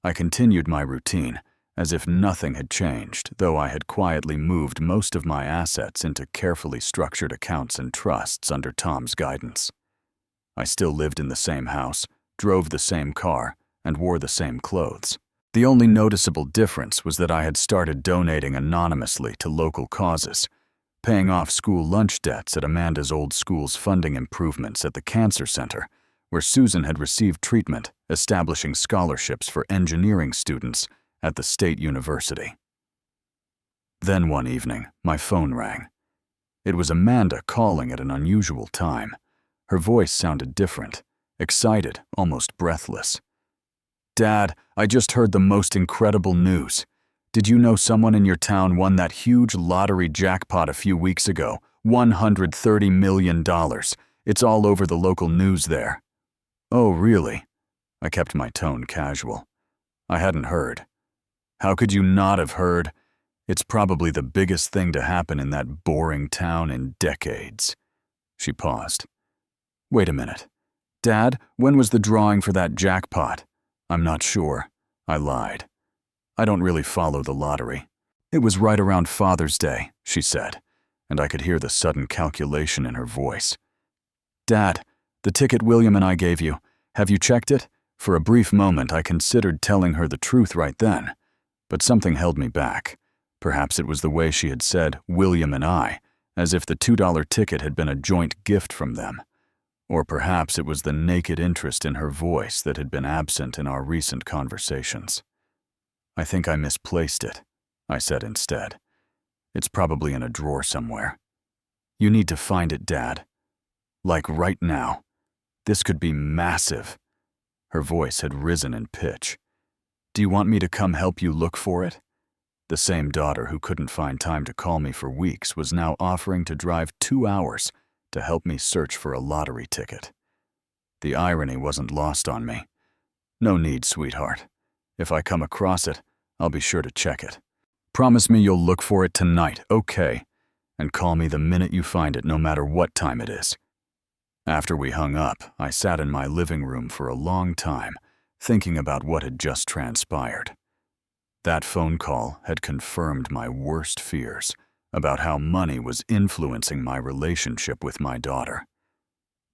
I continued my routine, as if nothing had changed, though I had quietly moved most of my assets into carefully structured accounts and trusts under Tom's guidance. I still lived in the same house, drove the same car, and wore the same clothes. The only noticeable difference was that I had started donating anonymously to local causes, paying off school lunch debts at Amanda's old school's funding improvements at the Cancer Center, where Susan had received treatment, establishing scholarships for engineering students at the state university. Then one evening, my phone rang. It was Amanda calling at an unusual time. Her voice sounded different, excited, almost breathless. "Dad, I just heard the most incredible news. Did you know someone in your town won that huge lottery jackpot a few weeks ago? $130 million. It's all over the local news there." "Oh, really?" I kept my tone casual. I hadn't heard. "How could you not have heard? It's probably the biggest thing to happen in that boring town in decades." She paused. "Wait a minute. Dad, when was the drawing for that jackpot?" "I'm not sure," I lied. "I don't really follow the lottery." "It was right around Father's Day," she said, and I could hear the sudden calculation in her voice. "Dad, the ticket William and I gave you, have you checked it?" For a brief moment, I considered telling her the truth right then, but something held me back. Perhaps it was the way she had said, "William and I," as if the $2 ticket had been a joint gift from them. Or perhaps it was the naked interest in her voice that had been absent in our recent conversations. "I think I misplaced it," I said instead. "It's probably in a drawer somewhere." "You need to find it, Dad. Like right now. This could be massive." Her voice had risen in pitch. "Do you want me to come help you look for it?" The same daughter who couldn't find time to call me for weeks was now offering to drive 2 hours to help me search for a lottery ticket. The irony wasn't lost on me. "No need, sweetheart. If I come across it, I'll be sure to check it. Promise me you'll look for it tonight, okay? And call me the minute you find it, no matter what time it is." After we hung up, I sat in my living room for a long time, thinking about what had just transpired. That phone call had confirmed my worst fears about how money was influencing my relationship with my daughter.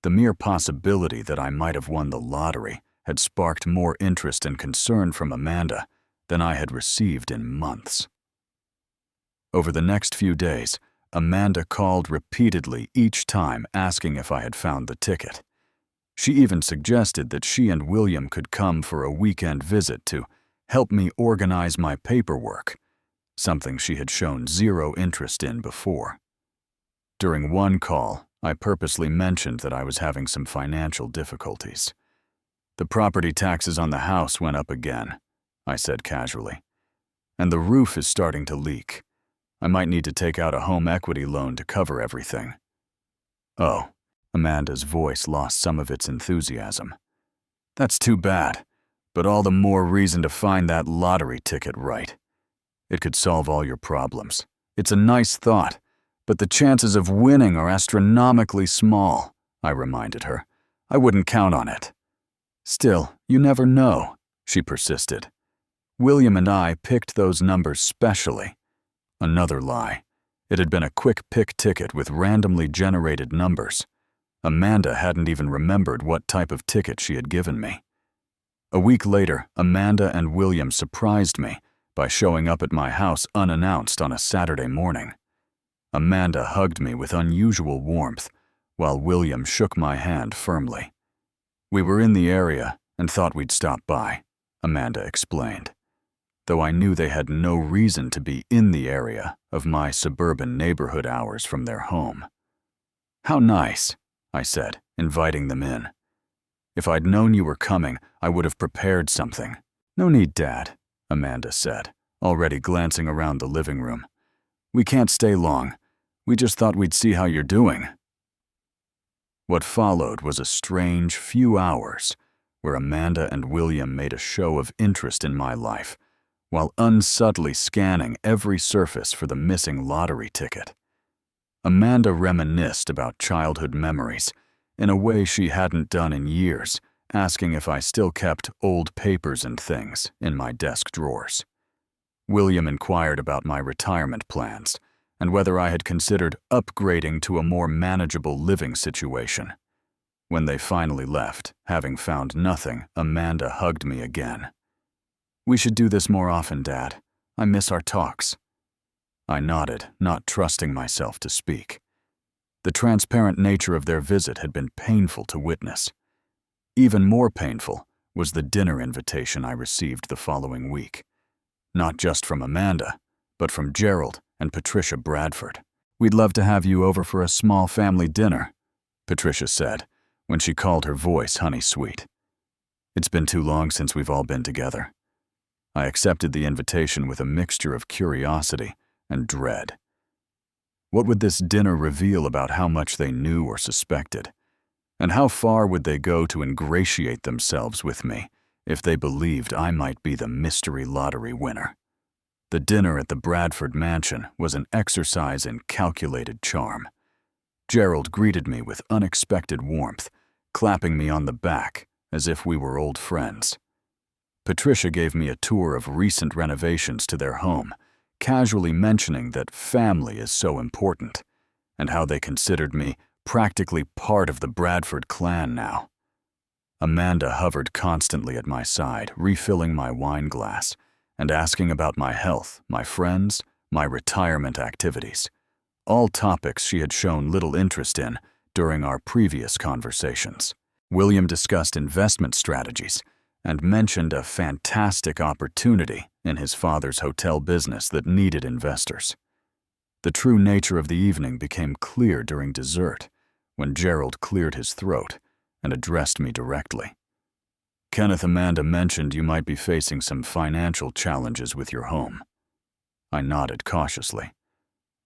The mere possibility that I might have won the lottery had sparked more interest and concern from Amanda than I had received in months. Over the next few days, Amanda called repeatedly, each time asking if I had found the ticket. She even suggested that she and William could come for a weekend visit to help me organize my paperwork, something she had shown zero interest in before. During one call, I purposely mentioned that I was having some financial difficulties. "The property taxes on the house went up again," I said casually, "and the roof is starting to leak. I might need to take out a home equity loan to cover everything." "Oh," Amanda's voice lost some of its enthusiasm. "That's too bad, but all the more reason to find that lottery ticket right. It could solve all your problems. It's a nice thought, but the chances of winning are astronomically small," I reminded her. "I wouldn't count on it." "Still, you never know," she persisted. "William and I picked those numbers specially." Another lie. It had been a quick pick ticket with randomly generated numbers. Amanda hadn't even remembered what type of ticket she had given me. A week later, Amanda and William surprised me by showing up at my house unannounced on a Saturday morning. Amanda hugged me with unusual warmth, while William shook my hand firmly. "We were in the area and thought we'd stop by," Amanda explained, though I knew they had no reason to be in the area of my suburban neighborhood hours from their home. "How nice," I said, inviting them in. "If I'd known you were coming, I would have prepared something." "No need, Dad," Amanda said, already glancing around the living room. "We can't stay long. We just thought we'd see how you're doing." What followed was a strange few hours where Amanda and William made a show of interest in my life, while unsubtly scanning every surface for the missing lottery ticket. Amanda reminisced about childhood memories in a way she hadn't done in years, asking if I still kept old papers and things in my desk drawers. William inquired about my retirement plans and whether I had considered upgrading to a more manageable living situation. When they finally left, having found nothing, Amanda hugged me again. "We should do this more often, Dad. I miss our talks." I nodded, not trusting myself to speak. The transparent nature of their visit had been painful to witness. Even more painful was the dinner invitation I received the following week. Not just from Amanda, but from Gerald and Patricia Bradford. "We'd love to have you over for a small family dinner," Patricia said, when she called her voice honey sweet. "It's been too long since we've all been together." I accepted the invitation with a mixture of curiosity and dread. What would this dinner reveal about how much they knew or suspected? And how far would they go to ingratiate themselves with me if they believed I might be the mystery lottery winner? The dinner at the Bradford mansion was an exercise in calculated charm. Gerald greeted me with unexpected warmth, clapping me on the back as if we were old friends. Patricia gave me a tour of recent renovations to their home, casually mentioning that family is so important, and how they considered me practically part of the Bradford clan now. Amanda hovered constantly at my side, refilling my wine glass and asking about my health, my friends, my retirement activities, all topics she had shown little interest in during our previous conversations. William discussed investment strategies and mentioned a fantastic opportunity in his father's hotel business that needed investors. The true nature of the evening became clear during dessert, when Gerald cleared his throat and addressed me directly. "Kenneth, Amanda mentioned you might be facing some financial challenges with your home." I nodded cautiously.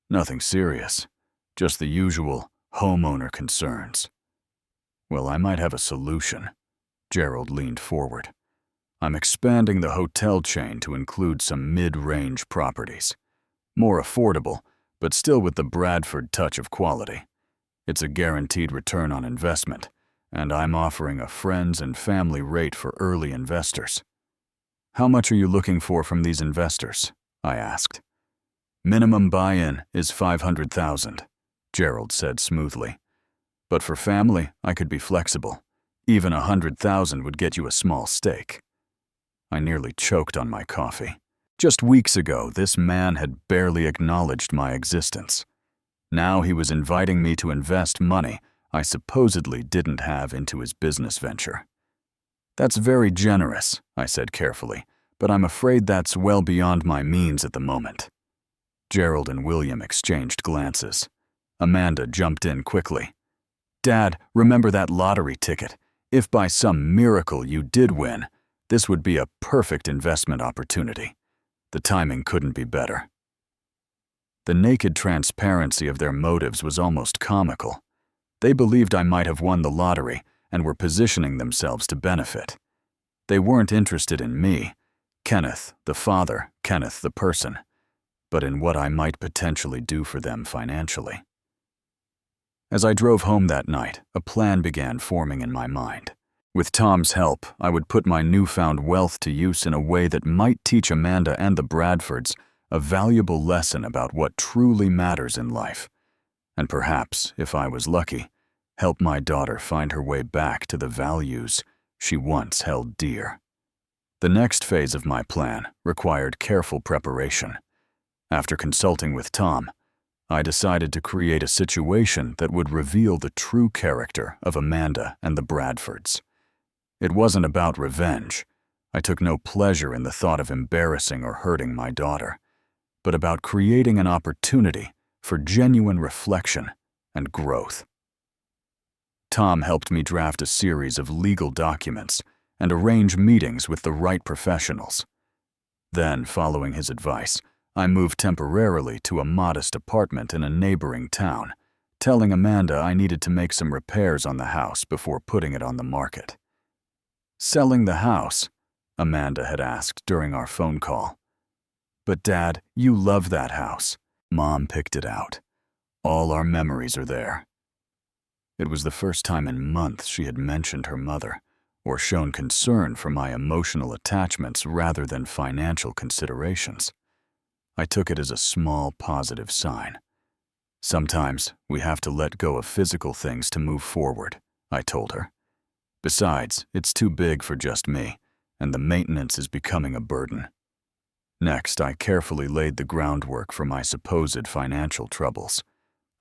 Nothing serious, just the usual homeowner concerns. Well, I might have a solution. Gerald leaned forward. I'm expanding the hotel chain to include some mid-range properties. More affordable, but still with the Bradford touch of quality. It's a guaranteed return on investment, and I'm offering a friends and family rate for early investors. How much are you looking for from these investors? I asked. Minimum buy-in is $500,000, Gerald said smoothly. But for family, I could be flexible. Even $100,000 would get you a small stake. I nearly choked on my coffee. Just weeks ago, this man had barely acknowledged my existence. Now he was inviting me to invest money I supposedly didn't have into his business venture. That's very generous, I said carefully, but I'm afraid that's well beyond my means at the moment. Gerald and William exchanged glances. Amanda jumped in quickly. Dad, remember that lottery ticket. If by some miracle you did win, this would be a perfect investment opportunity. The timing couldn't be better. The naked transparency of their motives was almost comical. They believed I might have won the lottery and were positioning themselves to benefit. They weren't interested in me, Kenneth, the father, Kenneth, the person, but in what I might potentially do for them financially. As I drove home that night, a plan began forming in my mind. With Tom's help, I would put my newfound wealth to use in a way that might teach Amanda and the Bradfords a valuable lesson about what truly matters in life, and perhaps, if I was lucky, help my daughter find her way back to the values she once held dear. The next phase of my plan required careful preparation. After consulting with Tom, I decided to create a situation that would reveal the true character of Amanda and the Bradfords. It wasn't about revenge. I took no pleasure in the thought of embarrassing or hurting my daughter, but about creating an opportunity for genuine reflection and growth. Tom helped me draft a series of legal documents and arrange meetings with the right professionals. Then, following his advice, I moved temporarily to a modest apartment in a neighboring town, telling Amanda I needed to make some repairs on the house before putting it on the market. Selling the house? Amanda had asked during our phone call. But Dad, you love that house. Mom picked it out. All our memories are there. It was the first time in months she had mentioned her mother, or shown concern for my emotional attachments rather than financial considerations. I took it as a small positive sign. Sometimes we have to let go of physical things to move forward, I told her. Besides, it's too big for just me, and the maintenance is becoming a burden. Next, I carefully laid the groundwork for my supposed financial troubles.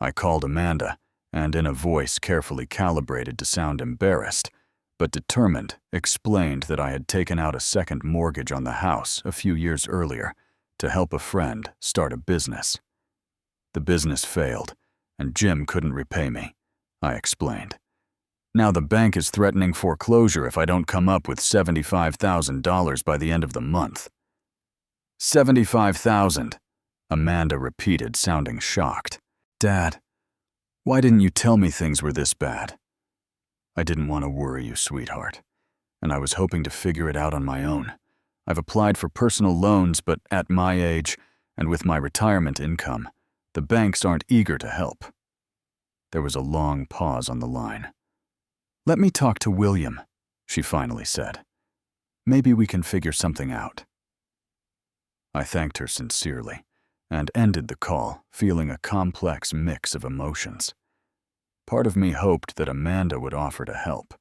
I called Amanda, and in a voice carefully calibrated to sound embarrassed, but determined, explained that I had taken out a second mortgage on the house a few years earlier to help a friend start a business. The business failed, and Jim couldn't repay me, I explained. Now the bank is threatening foreclosure if I don't come up with $75,000 by the end of the month. $75,000, Amanda repeated, sounding shocked. Dad, why didn't you tell me things were this bad? I didn't want to worry you, sweetheart, and I was hoping to figure it out on my own. I've applied for personal loans, but at my age, and with my retirement income, the banks aren't eager to help. There was a long pause on the line. Let me talk to William, she finally said. Maybe we can figure something out. I thanked her sincerely and ended the call feeling a complex mix of emotions. Part of me hoped that Amanda would offer to help,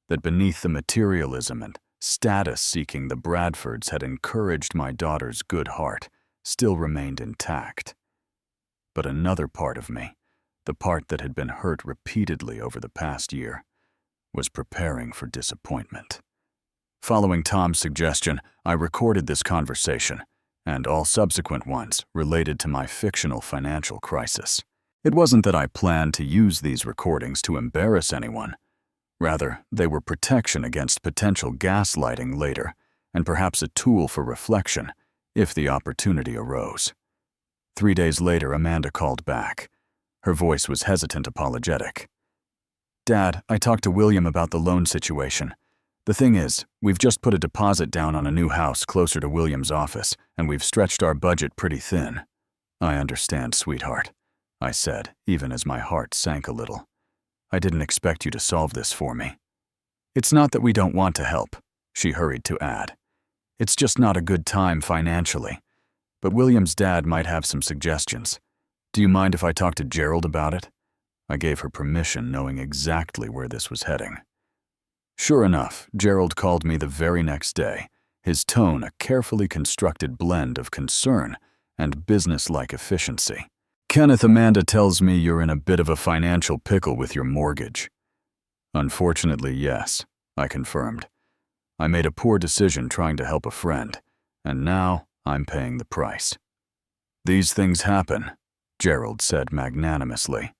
that beneath the materialism and status-seeking the Bradfords had encouraged my daughter's good heart still remained intact. But another part of me, the part that had been hurt repeatedly over the past year, was preparing for disappointment. Following Tom's suggestion, I recorded this conversation, and all subsequent ones related to my fictional financial crisis. It wasn't that I planned to use these recordings to embarrass anyone. Rather, they were protection against potential gaslighting later, and perhaps a tool for reflection, if the opportunity arose. 3 days later, Amanda called back. Her voice was hesitant, apologetic. "Dad, I talked to William about the loan situation. The thing is, we've just put a deposit down on a new house closer to William's office, and we've stretched our budget pretty thin." "I understand, sweetheart," I said, even as my heart sank a little. "I didn't expect you to solve this for me." "It's not that we don't want to help," she hurried to add. "It's just not a good time financially. But William's dad might have some suggestions. Do you mind if I talk to Gerald about it?" I gave her permission, knowing exactly where this was heading. Sure enough, Gerald called me the very next day, his tone a carefully constructed blend of concern and business-like efficiency. "Kenneth, Amanda tells me you're in a bit of a financial pickle with your mortgage." "Unfortunately, yes," I confirmed. "I made a poor decision trying to help a friend, and now I'm paying the price." "These things happen," Gerald said magnanimously.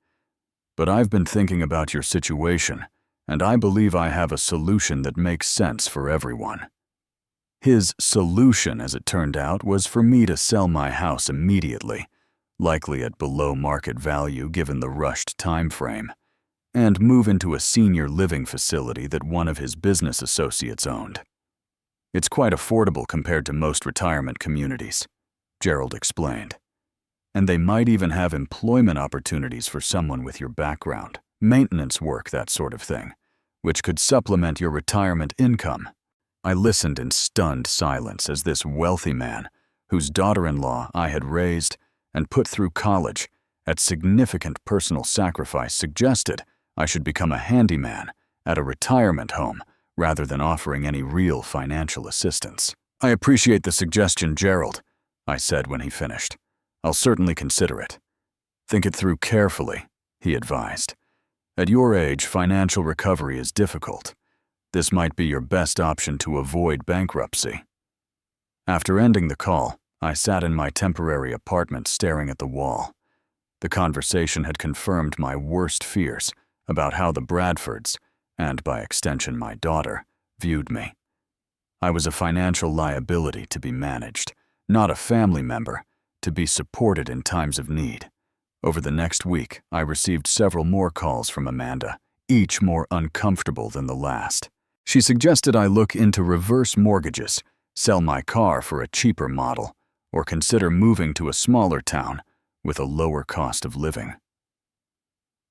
"But I've been thinking about your situation, and I believe I have a solution that makes sense for everyone." His solution, as it turned out, was for me to sell my house immediately, likely at below market value given the rushed time frame, and move into a senior living facility that one of his business associates owned. "It's quite affordable compared to most retirement communities," Gerald explained. "And they might even have employment opportunities for someone with your background, maintenance work, that sort of thing, which could supplement your retirement income." I listened in stunned silence as this wealthy man, whose daughter-in-law I had raised and put through college at significant personal sacrifice, suggested I should become a handyman at a retirement home rather than offering any real financial assistance. "I appreciate the suggestion, Gerald," I said when he finished. "I'll certainly consider it." "Think it through carefully," he advised. "At your age, financial recovery is difficult. This might be your best option to avoid bankruptcy." After ending the call, I sat in my temporary apartment staring at the wall. The conversation had confirmed my worst fears about how the Bradfords, and by extension my daughter, viewed me. I was a financial liability to be managed, not a family member, to be supported in times of need. Over the next week, I received several more calls from Amanda, each more uncomfortable than the last. She suggested I look into reverse mortgages, sell my car for a cheaper model, or consider moving to a smaller town with a lower cost of living.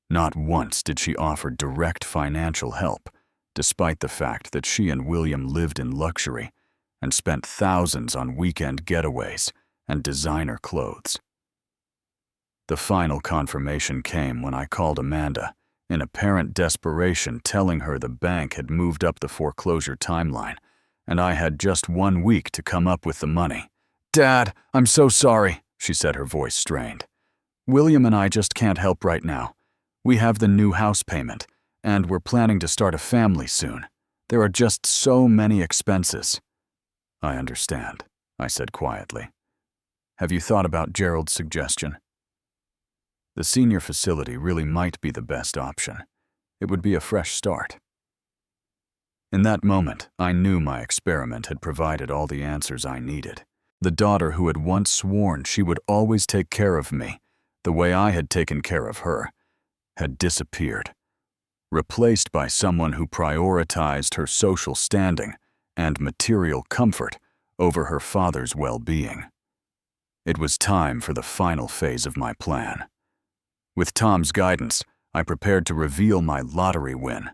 Not once did she offer direct financial help, despite the fact that she and William lived in luxury and spent thousands on weekend getaways and designer clothes. The final confirmation came when I called Amanda, in apparent desperation, telling her the bank had moved up the foreclosure timeline, and I had just 1 week to come up with the money. "Dad, I'm so sorry," she said, her voice strained. "William and I just can't help right now. We have the new house payment, and we're planning to start a family soon. There are just so many expenses." "I understand," I said quietly. "Have you thought about Gerald's suggestion?" The senior facility really might be the best option. It would be a fresh start. In that moment, I knew my experiment had provided all the answers I needed. The daughter who had once sworn she would always take care of me, the way I had taken care of her, had disappeared, replaced by someone who prioritized her social standing and material comfort over her father's well-being. It was time for the final phase of my plan. With Tom's guidance, I prepared to reveal my lottery win,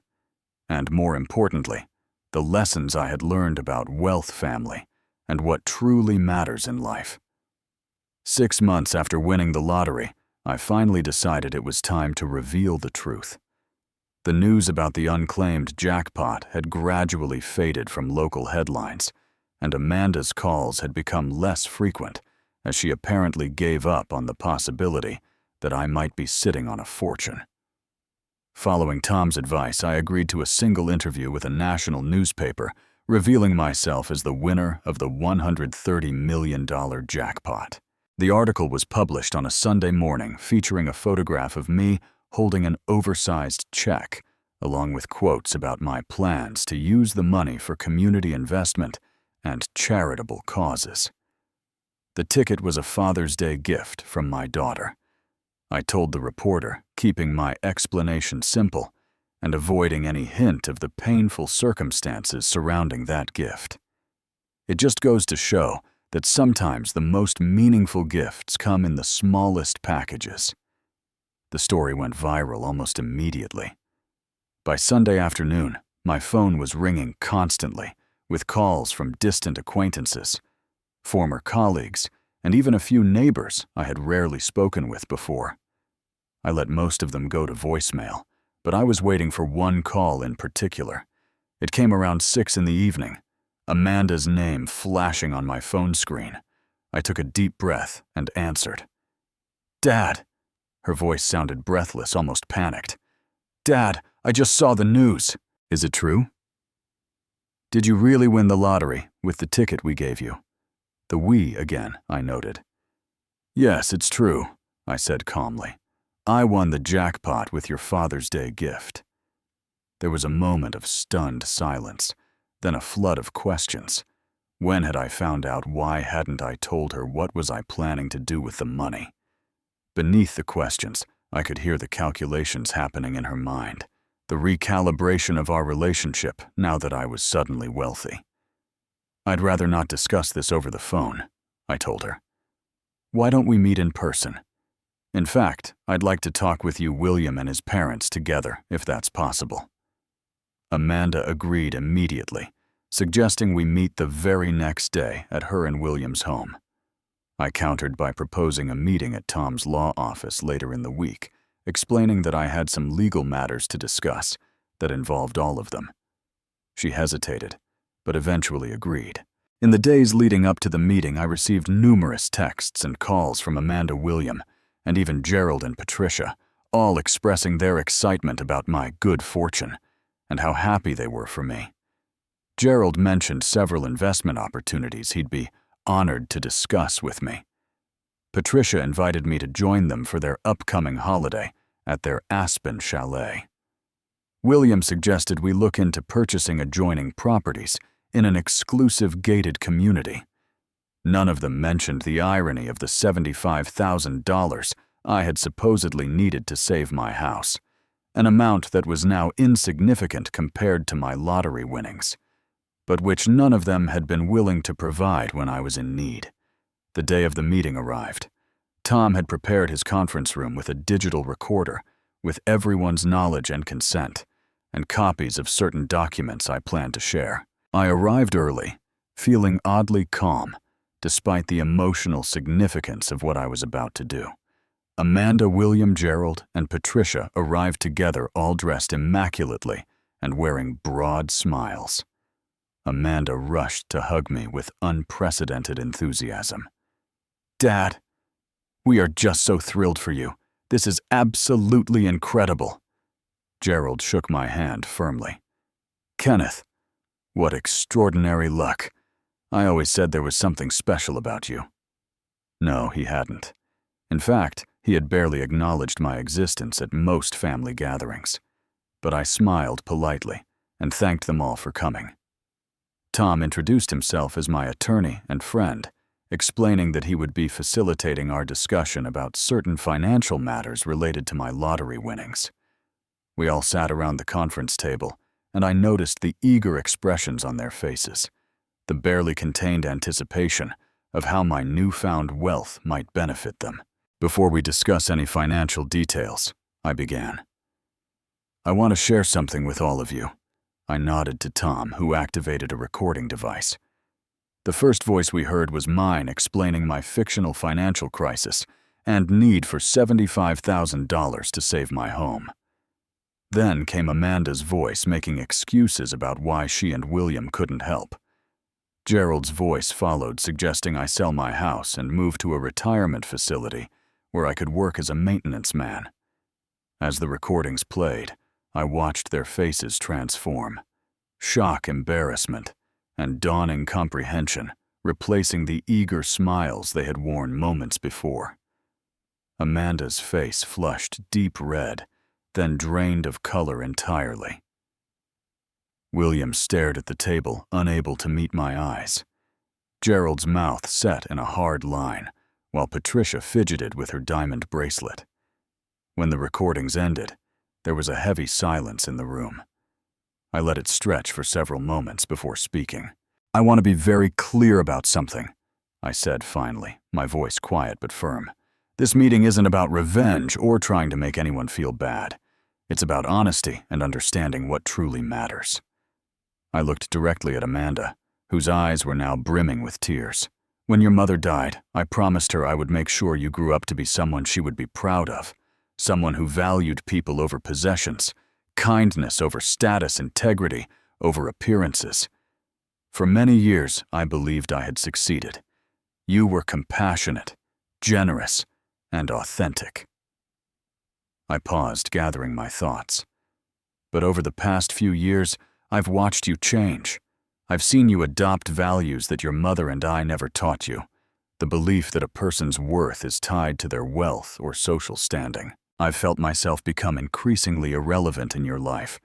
and more importantly, the lessons I had learned about wealth family and what truly matters in life. 6 months after winning the lottery, I finally decided it was time to reveal the truth. The news about the unclaimed jackpot had gradually faded from local headlines, and Amanda's calls had become less frequent as she apparently gave up on the possibility that I might be sitting on a fortune. Following Tom's advice, I agreed to a single interview with a national newspaper, revealing myself as the winner of the $130 million jackpot. The article was published on a Sunday morning, featuring a photograph of me holding an oversized check, along with quotes about my plans to use the money for community investment and charitable causes. The ticket was a Father's Day gift from my daughter. I told the reporter, keeping my explanation simple and avoiding any hint of the painful circumstances surrounding that gift. It just goes to show that sometimes the most meaningful gifts come in the smallest packages. The story went viral almost immediately. By Sunday afternoon, my phone was ringing constantly, with calls from distant acquaintances, former colleagues, and even a few neighbors I had rarely spoken with before. I let most of them go to voicemail, but I was waiting for one call in particular. It came around 6 in the evening, Amanda's name flashing on my phone screen. I took a deep breath and answered. "Dad," her voice sounded breathless, almost panicked. "Dad, I just saw the news. Is it true? Did you really win the lottery with the ticket we gave you?" The "we" again, I noted. "Yes, it's true," I said calmly. "I won the jackpot with your Father's Day gift." There was a moment of stunned silence, then a flood of questions. When had I found out? Why hadn't I told her? What was I planning to do with the money? Beneath the questions, I could hear the calculations happening in her mind, the recalibration of our relationship now that I was suddenly wealthy. "I'd rather not discuss this over the phone," I told her. "Why don't we meet in person? In fact, I'd like to talk with you, William, and his parents together, if that's possible." Amanda agreed immediately, suggesting we meet the very next day at her and William's home. I countered by proposing a meeting at Tom's law office later in the week, explaining that I had some legal matters to discuss that involved all of them. She hesitated, but eventually agreed. In the days leading up to the meeting, I received numerous texts and calls from Amanda, William, and even Gerald and Patricia, all expressing their excitement about my good fortune and how happy they were for me. Gerald mentioned several investment opportunities he'd be honored to discuss with me. Patricia invited me to join them for their upcoming holiday at their Aspen chalet. William suggested we look into purchasing adjoining properties in an exclusive gated community. None of them mentioned the irony of the $75,000 I had supposedly needed to save my house, an amount that was now insignificant compared to my lottery winnings, but which none of them had been willing to provide when I was in need. The day of the meeting arrived. Tom had prepared his conference room with a digital recorder, with everyone's knowledge and consent, and copies of certain documents I planned to share. I arrived early, feeling oddly calm, despite the emotional significance of what I was about to do. Amanda, William, Gerald, and Patricia arrived together, all dressed immaculately and wearing broad smiles. Amanda rushed to hug me with unprecedented enthusiasm. "Dad, we are just so thrilled for you. This is absolutely incredible." Gerald shook my hand firmly. "Kenneth, what extraordinary luck. I always said there was something special about you." No, he hadn't. In fact, he had barely acknowledged my existence at most family gatherings. But I smiled politely and thanked them all for coming. Tom introduced himself as my attorney and friend, explaining that he would be facilitating our discussion about certain financial matters related to my lottery winnings. We all sat around the conference table, and I noticed the eager expressions on their faces, the barely contained anticipation of how my newfound wealth might benefit them. "Before we discuss any financial details," I began, "I want to share something with all of you." I nodded to Tom, who activated a recording device. The first voice we heard was mine, explaining my fictional financial crisis and need for $75,000 to save my home. Then came Amanda's voice, making excuses about why she and William couldn't help. Gerald's voice followed, suggesting I sell my house and move to a retirement facility where I could work as a maintenance man. As the recordings played, I watched their faces transform. Shock, embarrassment, and dawning comprehension, replacing the eager smiles they had worn moments before. Amanda's face flushed deep red, then drained of color entirely. William stared at the table, unable to meet my eyes. Gerald's mouth set in a hard line, while Patricia fidgeted with her diamond bracelet. When the recordings ended, there was a heavy silence in the room. I let it stretch for several moments before speaking. "I want to be very clear about something," I said finally, my voice quiet but firm. "This meeting isn't about revenge or trying to make anyone feel bad. It's about honesty and understanding what truly matters." I looked directly at Amanda, whose eyes were now brimming with tears. "When your mother died, I promised her I would make sure you grew up to be someone she would be proud of, someone who valued people over possessions, kindness over status, integrity over appearances. For many years, I believed I had succeeded. You were compassionate, generous, and authentic." I paused, gathering my thoughts. "But over the past few years, I've watched you change. I've seen you adopt values that your mother and I never taught you. The belief that a person's worth is tied to their wealth or social standing. I've felt myself become increasingly irrelevant in your life,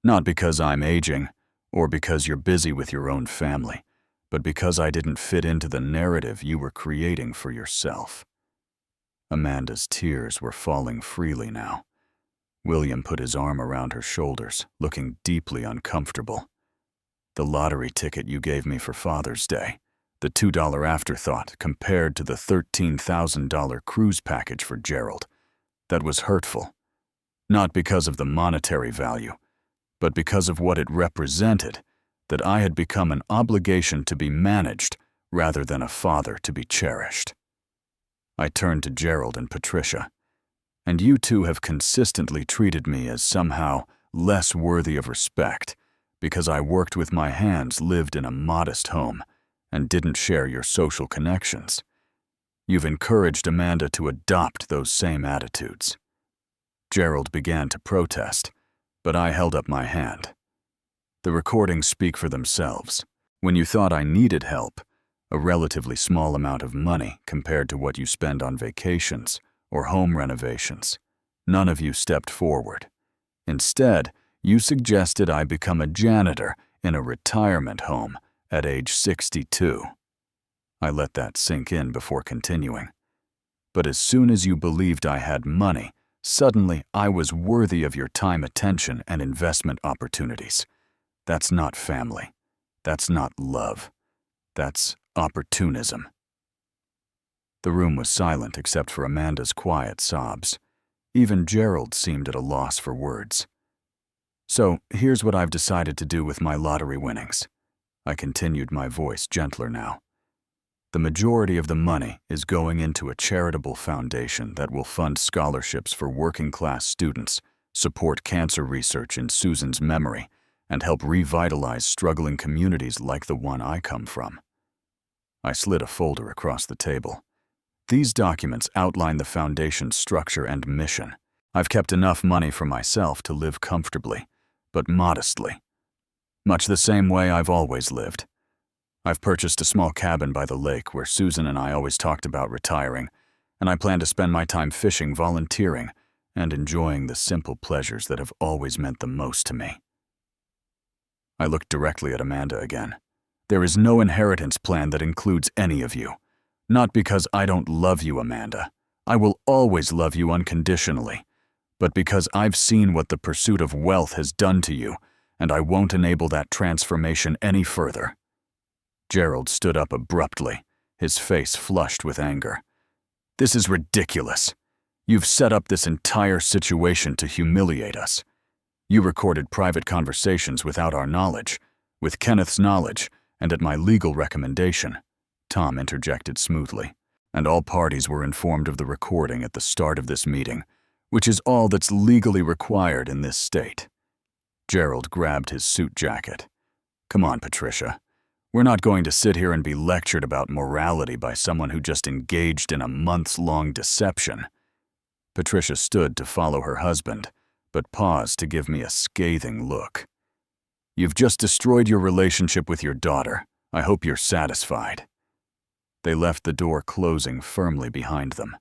not because I'm aging or because you're busy with your own family, but because I didn't fit into the narrative you were creating for yourself." Amanda's tears were falling freely now. William put his arm around her shoulders, looking deeply uncomfortable. "The lottery ticket you gave me for Father's Day, the $2 afterthought compared to the $13,000 cruise package for Gerald, that was hurtful. Not because of the monetary value, but because of what it represented, that I had become an obligation to be managed rather than a father to be cherished." I turned to Gerald and Patricia. "And you two have consistently treated me as somehow less worthy of respect because I worked with my hands, lived in a modest home, and didn't share your social connections. You've encouraged Amanda to adopt those same attitudes." Gerald began to protest, but I held up my hand. "The recordings speak for themselves. When you thought I needed help, a relatively small amount of money compared to what you spend on vacations or home renovations, none of you stepped forward. Instead, you suggested I become a janitor in a retirement home at age 62. I let that sink in before continuing. "But as soon as you believed I had money, suddenly I was worthy of your time, attention, and investment opportunities. That's not family. That's not love. That's opportunism." The room was silent except for Amanda's quiet sobs. Even Gerald seemed at a loss for words. "So here's what I've decided to do with my lottery winnings." I continued, my voice gentler now. "The majority of the money is going into a charitable foundation that will fund scholarships for working-class students, support cancer research in Susan's memory, and help revitalize struggling communities like the one I come from." I slid a folder across the table. "These documents outline the foundation's structure and mission. I've kept enough money for myself to live comfortably, but modestly. Much the same way I've always lived. I've purchased a small cabin by the lake where Susan and I always talked about retiring, and I plan to spend my time fishing, volunteering, and enjoying the simple pleasures that have always meant the most to me." I looked directly at Amanda again. "There is no inheritance plan that includes any of you. Not because I don't love you, Amanda. I will always love you unconditionally. But because I've seen what the pursuit of wealth has done to you, and I won't enable that transformation any further." Gerald stood up abruptly, his face flushed with anger. "This is ridiculous. You've set up this entire situation to humiliate us. You recorded private conversations without our knowledge, with Kenneth's knowledge, and at my legal recommendation," Tom interjected smoothly. "And all parties were informed of the recording at the start of this meeting, which is all that's legally required in this state." Gerald grabbed his suit jacket. "Come on, Patricia. We're not going to sit here and be lectured about morality by someone who just engaged in a months-long deception." Patricia stood to follow her husband, but paused to give me a scathing look. "You've just destroyed your relationship with your daughter. I hope you're satisfied." They left the door closing firmly behind them.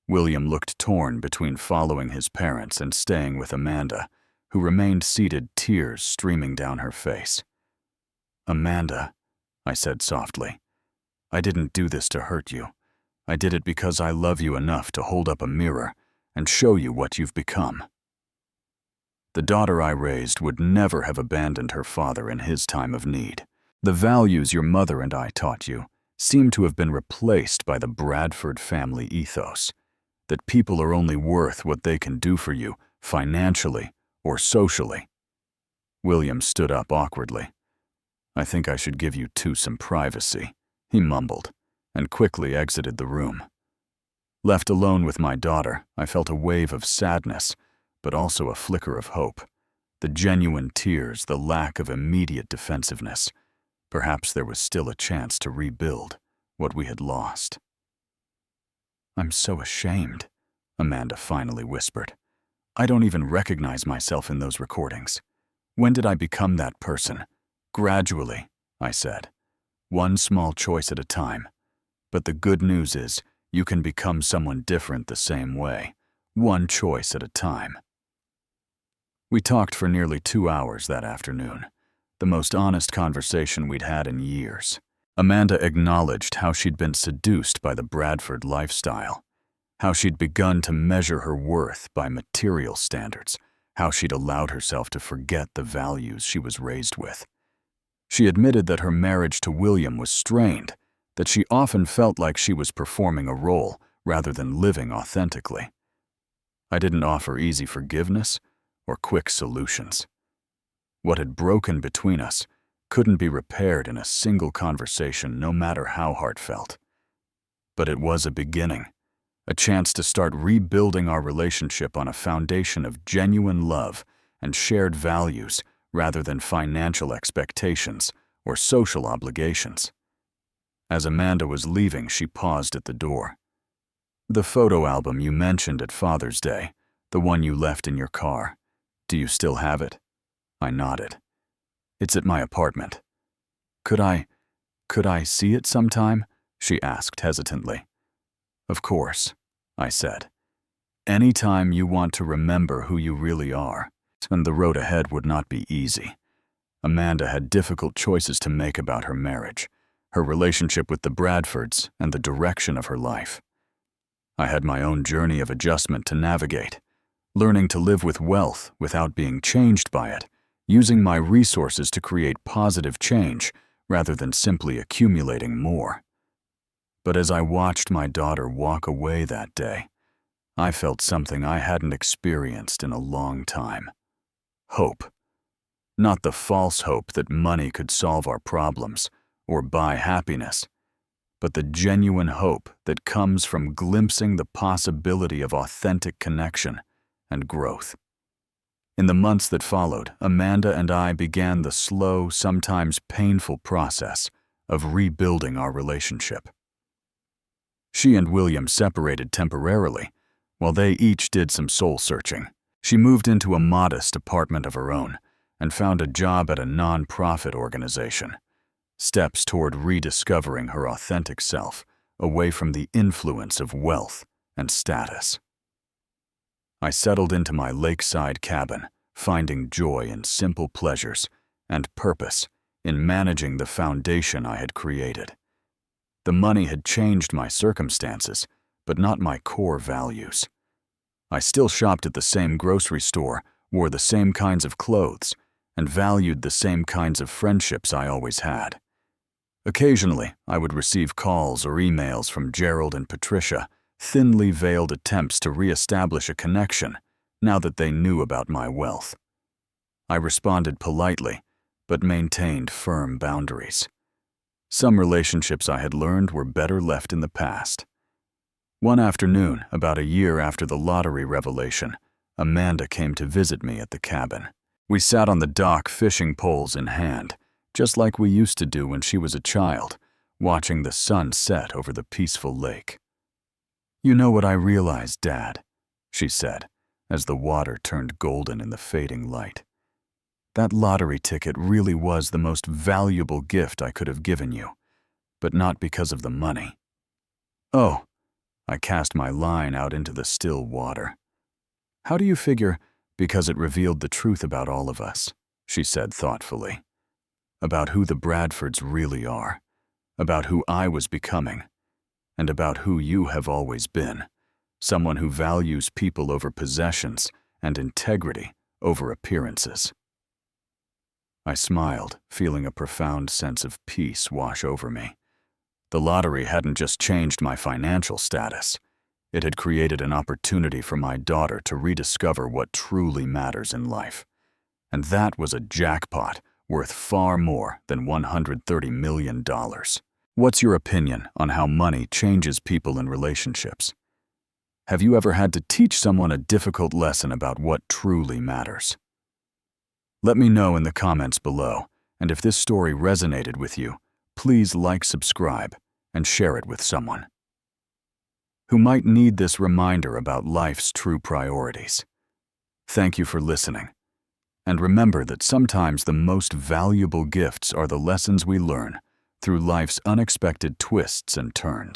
William looked torn between following his parents and staying with Amanda, who remained seated, tears streaming down her face. "Amanda," I said softly, I didn't do this to hurt you. I did it because I love you enough to hold up a mirror and show you what you've become." The daughter I raised would never have abandoned her father in his time of need. The values your mother and I taught you seem to have been replaced by the Bradford family ethos, that people are only worth what they can do for you financially or socially. William stood up awkwardly. "I think I should give you two some privacy," he mumbled, and quickly exited the room. Left alone with my daughter, I felt a wave of sadness, but also a flicker of hope. The genuine tears, the lack of immediate defensiveness. Perhaps there was still a chance to rebuild what we had lost. "I'm so ashamed," Amanda finally whispered. "I don't even recognize myself in those recordings. When did I become that person?" "Gradually," I said. "One small choice at a time. But the good news is, you can become someone different the same way. One choice at a time." We talked for nearly 2 hours that afternoon, the most honest conversation we'd had in years. Amanda acknowledged how she'd been seduced by the Bradford lifestyle, how she'd begun to measure her worth by material standards, how she'd allowed herself to forget the values she was raised with. She admitted that her marriage to William was strained, that she often felt like she was performing a role rather than living authentically. I didn't offer easy forgiveness or quick solutions. What had broken between us couldn't be repaired in a single conversation, no matter how heartfelt. But it was a beginning, a chance to start rebuilding our relationship on a foundation of genuine love and shared values rather than financial expectations or social obligations. As Amanda was leaving, she paused at the door. "The photo album you mentioned at Father's Day, the one you left in your car, do you still have it?" I nodded. "It's at my apartment." Could I see it sometime?" she asked hesitantly. "Of course," I said. "Any time you want to remember who you really are." And the road ahead would not be easy. Amanda had difficult choices to make about her marriage, her relationship with the Bradfords, and the direction of her life. I had my own journey of adjustment to navigate, learning to live with wealth without being changed by it, using my resources to create positive change rather than simply accumulating more. But as I watched my daughter walk away that day, I felt something I hadn't experienced in a long time. Hope. Not the false hope that money could solve our problems or buy happiness, but the genuine hope that comes from glimpsing the possibility of authentic connection and growth. In the months that followed, Amanda and I began the slow, sometimes painful process of rebuilding our relationship. She and William separated temporarily, while they each did some soul-searching. She moved into a modest apartment of her own and found a job at a non-profit organization, steps toward rediscovering her authentic self, away from the influence of wealth and status. I settled into my lakeside cabin, finding joy in simple pleasures and purpose in managing the foundation I had created. The money had changed my circumstances, but not my core values. I still shopped at the same grocery store, wore the same kinds of clothes, and valued the same kinds of friendships I always had. Occasionally, I would receive calls or emails from Gerald and Patricia, thinly veiled attempts to reestablish a connection now that they knew about my wealth. I responded politely, but maintained firm boundaries. Some relationships I had learned were better left in the past. One afternoon, about a year after the lottery revelation, Amanda came to visit me at the cabin. We sat on the dock, fishing poles in hand, just like we used to do when she was a child, watching the sun set over the peaceful lake. "You know what I realized, Dad," she said, as the water turned golden in the fading light. "That lottery ticket really was the most valuable gift I could have given you, but not because of the money." "Oh," I cast my line out into the still water. "How do you figure, because it revealed the truth about all of us," she said thoughtfully, "about who the Bradfords really are, about who I was becoming, and about who you have always been, someone who values people over possessions and integrity over appearances. I smiled, feeling a profound sense of peace wash over me. The lottery hadn't just changed my financial status. It had created an opportunity for my daughter to rediscover what truly matters in life. And that was a jackpot worth far more than $130 million. What's your opinion on how money changes people in relationships? Have you ever had to teach someone a difficult lesson about what truly matters? Let me know in the comments below, and if this story resonated with you, please like, subscribe, and share it with someone who might need this reminder about life's true priorities. Thank you for listening. And remember that sometimes the most valuable gifts are the lessons we learn through life's unexpected twists and turns.